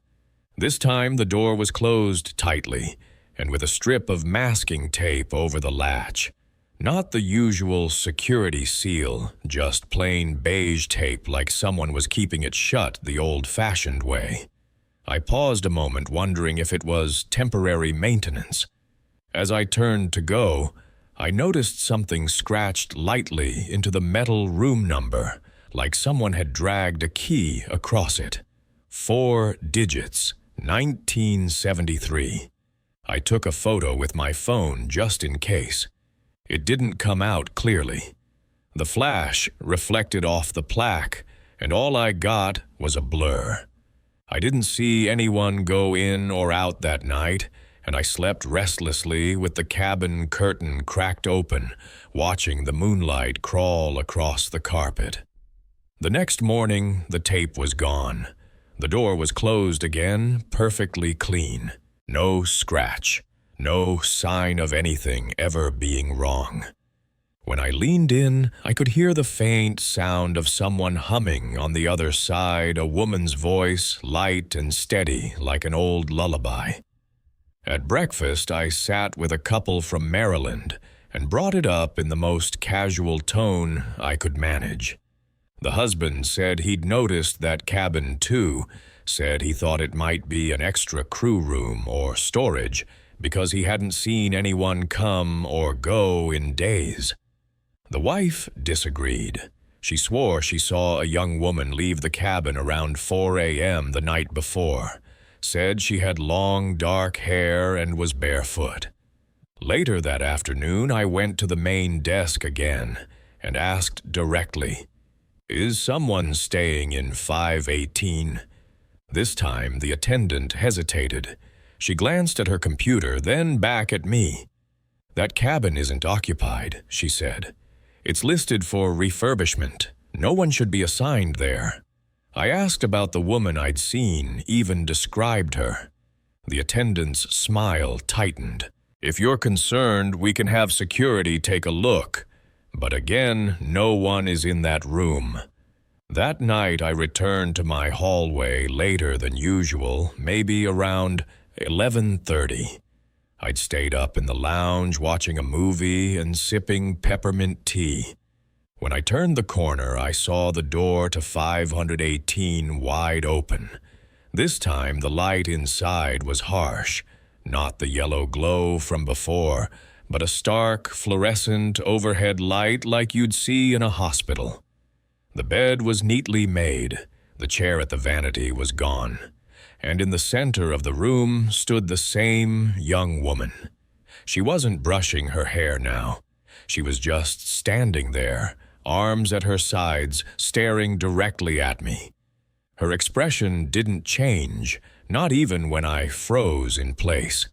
This time, the door was closed tightly and with a strip of masking tape over the latch. Not the usual security seal, just plain beige tape like someone was keeping it shut the old-fashioned way. I paused a moment, wondering if it was temporary maintenance. As I turned to go, I noticed something scratched lightly into the metal room number, like someone had dragged a key across it. 4 digits, 1973. I took a photo with my phone just in case. It didn't come out clearly. The flash reflected off the plaque, and all I got was a blur. I didn't see anyone go in or out that night, and I slept restlessly with the cabin curtain cracked open, watching the moonlight crawl across the carpet. The next morning, the tape was gone. The door was closed again, perfectly clean. No scratch, no sign of anything ever being wrong. When I leaned in, I could hear the faint sound of someone humming on the other side, a woman's voice, light and steady like an old lullaby. At breakfast, I sat with a couple from Maryland and brought it up in the most casual tone I could manage. The husband said he'd noticed that cabin too, said he thought it might be an extra crew room or storage because he hadn't seen anyone come or go in days. The wife disagreed. She swore she saw a young woman leave the cabin around 4 a.m. the night before, said she had long dark hair and was barefoot. Later that afternoon, I went to the main desk again, and asked directly, "Is someone staying in 518?" This time, the attendant hesitated. She glanced at her computer, then back at me. "That cabin isn't occupied," she said. "It's listed for refurbishment. No one should be assigned there." I asked about the woman I'd seen, even described her. The attendant's smile tightened. "If you're concerned, we can have security take a look. But again, no one is in that room." That night, I returned to my hallway later than usual, maybe around 11:30. I'd stayed up in the lounge watching a movie and sipping peppermint tea. When I turned the corner, I saw the door to 518 wide open. This time, the light inside was harsh, not the yellow glow from before, but a stark, fluorescent overhead light like you'd see in a hospital. The bed was neatly made, the chair at the vanity was gone, and in the center of the room stood the same young woman. She wasn't brushing her hair now. She was just standing there, arms at her sides, staring directly at me. Her expression didn't change, not even when I froze in place.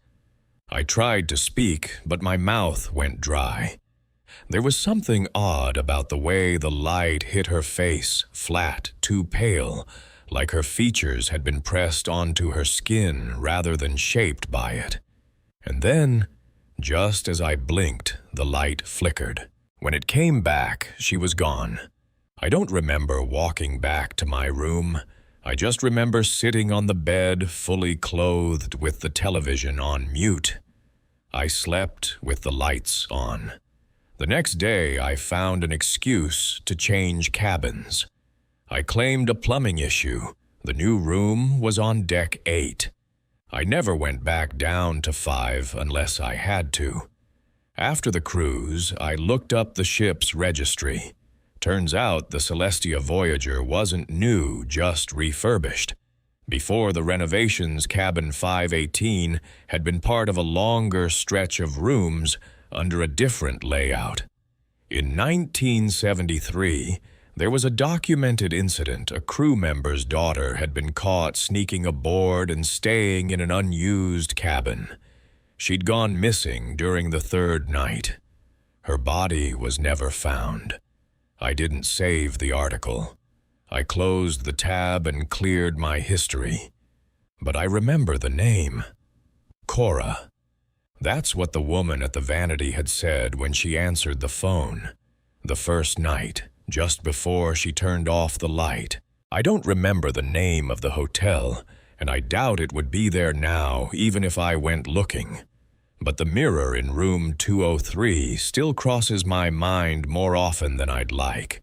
I tried to speak, but my mouth went dry. There was something odd about the way the light hit her face, flat, too pale, like her features had been pressed onto her skin rather than shaped by it. And then, just as I blinked, the light flickered. When it came back, she was gone. I don't remember walking back to my room. I just remember sitting on the bed, fully clothed with the television on mute. I slept with the lights on. The next day, I found an excuse to change cabins. I claimed a plumbing issue. The new room was on deck 8. I never went back down to 5 unless I had to. After the cruise, I looked up the ship's registry. Turns out the Celestia Voyager wasn't new, just refurbished. Before the renovations, cabin 518 had been part of a longer stretch of rooms under a different layout. In 1973, there was a documented incident. A crew member's daughter had been caught sneaking aboard and staying in an unused cabin. She'd gone missing during the 3rd night. Her body was never found. I didn't save the article. I closed the tab and cleared my history. But I remember the name. Cora. That's what the woman at the vanity had said when she answered the phone. The first night, just before she turned off the light. I don't remember the name of the hotel, and I doubt it would be there now, even if I went looking. But the mirror in room 203 still crosses my mind more often than I'd like.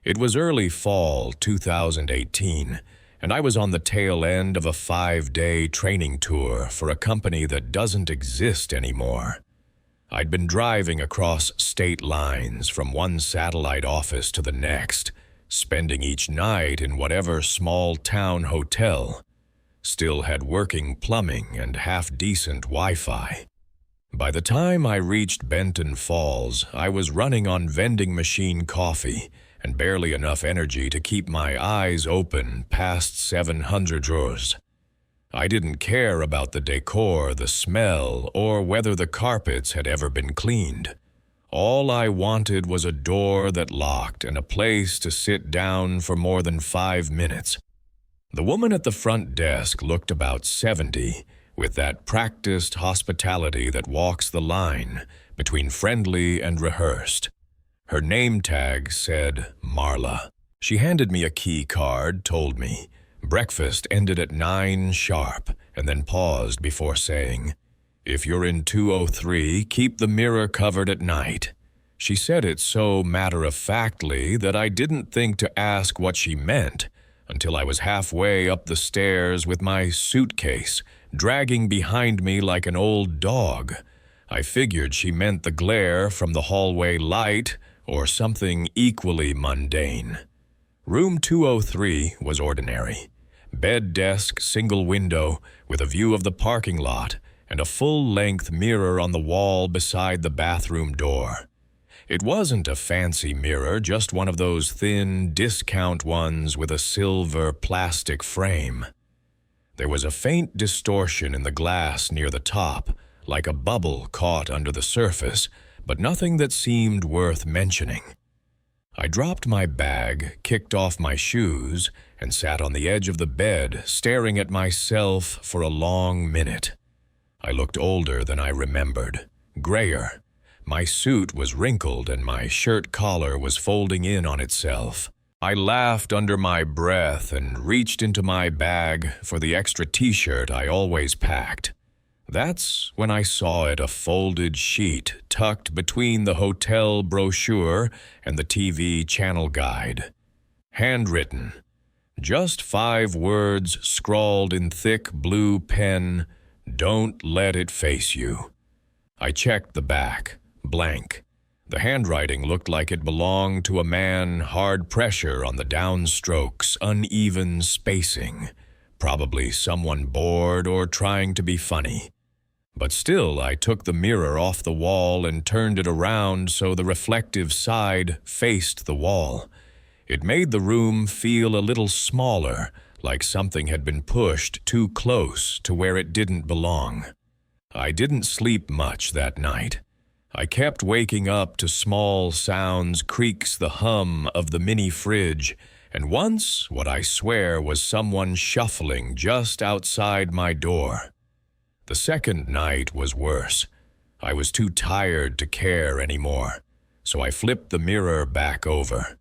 It was early fall 2018, and I was on the tail end of a 5-day training tour for a company that doesn't exist anymore. I'd been driving across state lines from one satellite office to the next, spending each night in whatever small-town hotel. Still had working plumbing and half-decent Wi-Fi. By the time I reached Benton Falls, I was running on vending machine coffee and barely enough energy to keep my eyes open past 700 rows. I didn't care about the decor, the smell, or whether the carpets had ever been cleaned. All I wanted was a door that locked and a place to sit down for more than 5 minutes. The woman at the front desk looked about 70, with that practiced hospitality that walks the line between friendly and rehearsed. Her name tag said Marla. She handed me a key card, told me. Breakfast ended at 9 sharp, and then paused before saying, "If you're in 203, keep the mirror covered at night." She said it so matter-of-factly that I didn't think to ask what she meant until I was halfway up the stairs with my suitcase dragging behind me like an old dog. I figured she meant the glare from the hallway light or something equally mundane. Room 203 was ordinary. Bed, desk, single window with a view of the parking lot and a full-length mirror on the wall beside the bathroom door. It wasn't a fancy mirror, just one of those thin, discount ones with a silver plastic frame. There was a faint distortion in the glass near the top, like a bubble caught under the surface, but nothing that seemed worth mentioning. I dropped my bag, kicked off my shoes, and sat on the edge of the bed, staring at myself for a long minute. I looked older than I remembered, grayer. My suit was wrinkled and my shirt collar was folding in on itself. I laughed under my breath and reached into my bag for the extra t-shirt I always packed. That's when I saw it, a folded sheet tucked between the hotel brochure and the TV channel guide. Handwritten. Just 5 words scrawled in thick blue pen, "Don't let it face you." I checked the back. Blank. The handwriting looked like it belonged to a man, hard pressure on the downstrokes, uneven spacing. Probably someone bored or trying to be funny. But still, I took the mirror off the wall and turned it around so the reflective side faced the wall. It made the room feel a little smaller, like something had been pushed too close to where it didn't belong. I didn't sleep much that night. I kept waking up to small sounds, creaks, the hum of the mini fridge, and once what I swear was someone shuffling just outside my door. The second night was worse. I was too tired to care anymore, so I flipped the mirror back over.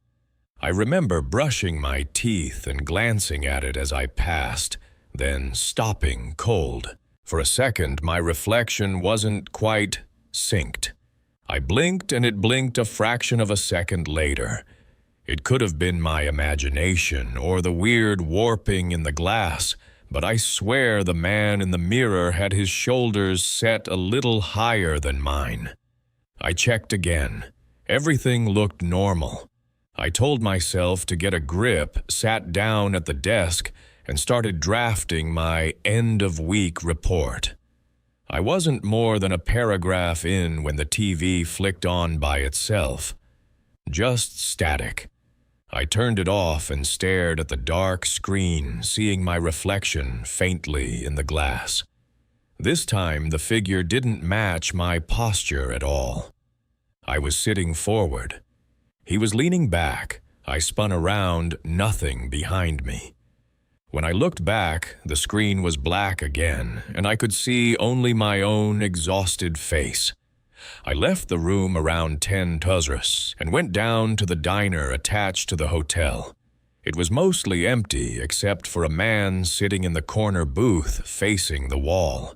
I remember brushing my teeth and glancing at it as I passed, then stopping cold. For a second, my reflection wasn't quite synced. I blinked and it blinked a fraction of a second later. It could have been my imagination or the weird warping in the glass, but I swear the man in the mirror had his shoulders set a little higher than mine. I checked again. Everything looked normal. I told myself to get a grip, sat down at the desk, and started drafting my end-of-week report. I wasn't more than a paragraph in when the TV flicked on by itself. Just static. I turned it off and stared at the dark screen, seeing my reflection faintly in the glass. This time, the figure didn't match my posture at all. I was sitting forward. He was leaning back. I spun around, nothing behind me. When I looked back, the screen was black again, and I could see only my own exhausted face. I left the room around 10 Tuzrus and went down to the diner attached to the hotel. It was mostly empty except for a man sitting in the corner booth facing the wall.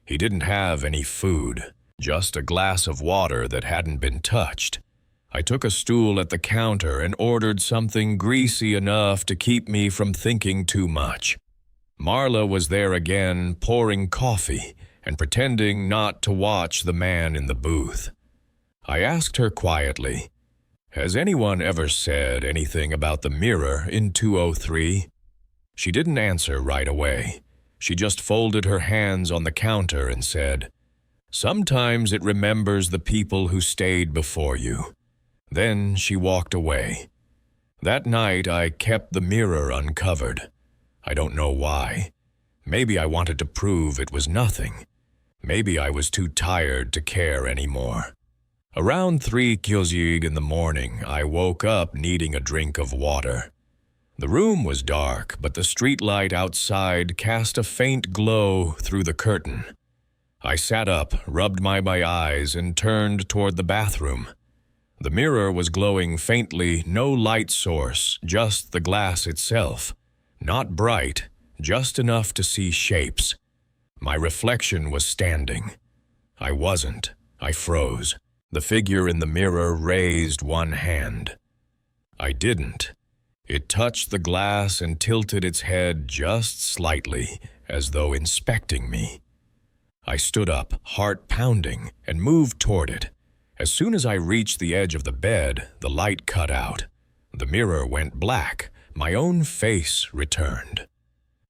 He didn't have any food, just a glass of water that hadn't been touched. I took a stool at the counter and ordered something greasy enough to keep me from thinking too much. Marla was there again, pouring coffee and pretending not to watch the man in the booth. I asked her quietly, "Has anyone ever said anything about the mirror in 203? She didn't answer right away. She just folded her hands on the counter and said, "Sometimes it remembers the people who stayed before you." Then she walked away. That night I kept the mirror uncovered. I don't know why. Maybe I wanted to prove it was nothing. Maybe I was too tired to care anymore. Around 3 Kyozig in the morning, I woke up needing a drink of water. The room was dark, but the streetlight outside cast a faint glow through the curtain. I sat up, rubbed my eyes, and turned toward the bathroom. The mirror was glowing faintly, no light source, just the glass itself. Not bright, just enough to see shapes. My reflection was standing. I wasn't. I froze. The figure in the mirror raised one hand. I didn't. It touched the glass and tilted its head just slightly, as though inspecting me. I stood up, heart pounding, and moved toward it. As soon as I reached the edge of the bed, the light cut out. The mirror went black. My own face returned.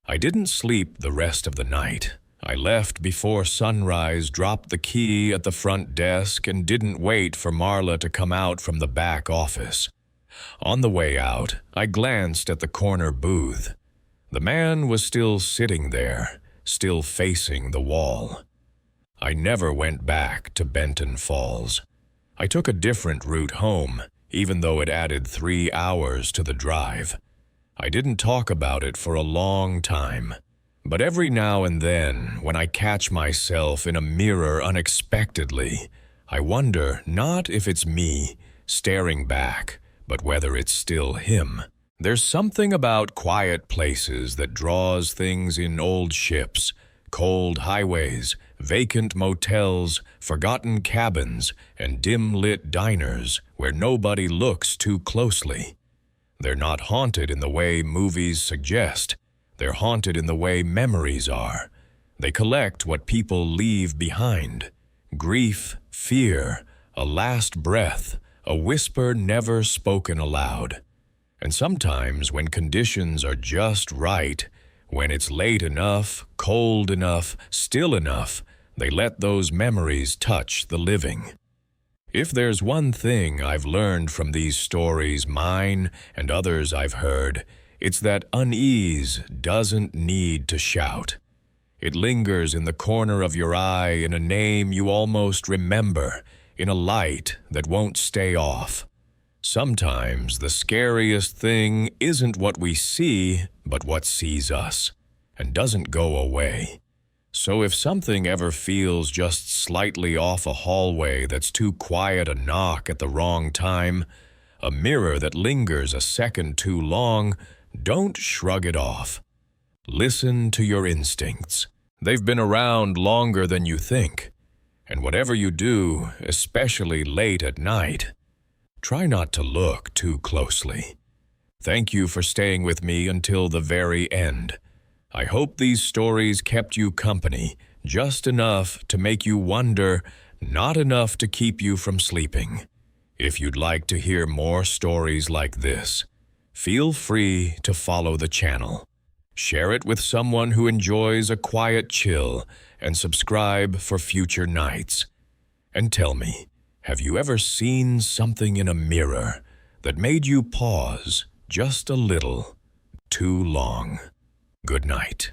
I didn't sleep the rest of the night. I left before sunrise, dropped the key at the front desk, and didn't wait for Marla to come out from the back office. On the way out, I glanced at the corner booth. The man was still sitting there, still facing the wall. I never went back to Benton Falls. I took a different route home, even though it added 3 hours to the drive. I didn't talk about it for a long time. But every now and then, when I catch myself in a mirror unexpectedly, I wonder not if it's me staring back, but whether it's still him. There's something about quiet places that draws things in: old ships, cold highways, vacant motels, forgotten cabins, and dim-lit diners where nobody looks too closely. They're not haunted in the way movies suggest. They're haunted in the way memories are. They collect what people leave behind: grief, fear, a last breath, a whisper never spoken aloud. And sometimes when conditions are just right, when it's late enough, cold enough, still enough, they let those memories touch the living. If there's one thing I've learned from these stories, mine and others I've heard, it's that unease doesn't need to shout. It lingers in the corner of your eye, in a name you almost remember, in a light that won't stay off. Sometimes the scariest thing isn't what we see, but what sees us, and doesn't go away. So if something ever feels just slightly off a hallway that's too quiet a knock at the wrong time, a mirror that lingers a second too long, don't shrug it off. Listen to your instincts. They've been around longer than you think. And whatever you do, especially late at night, try not to look too closely. Thank you for staying with me until the very end. I hope these stories kept you company, just enough to make you wonder, not enough to keep you from sleeping. If you'd like to hear more stories like this, feel free to follow the channel. Share it with someone who enjoys a quiet chill, and subscribe for future nights. And tell me, have you ever seen something in a mirror that made you pause just a little too long? Good night.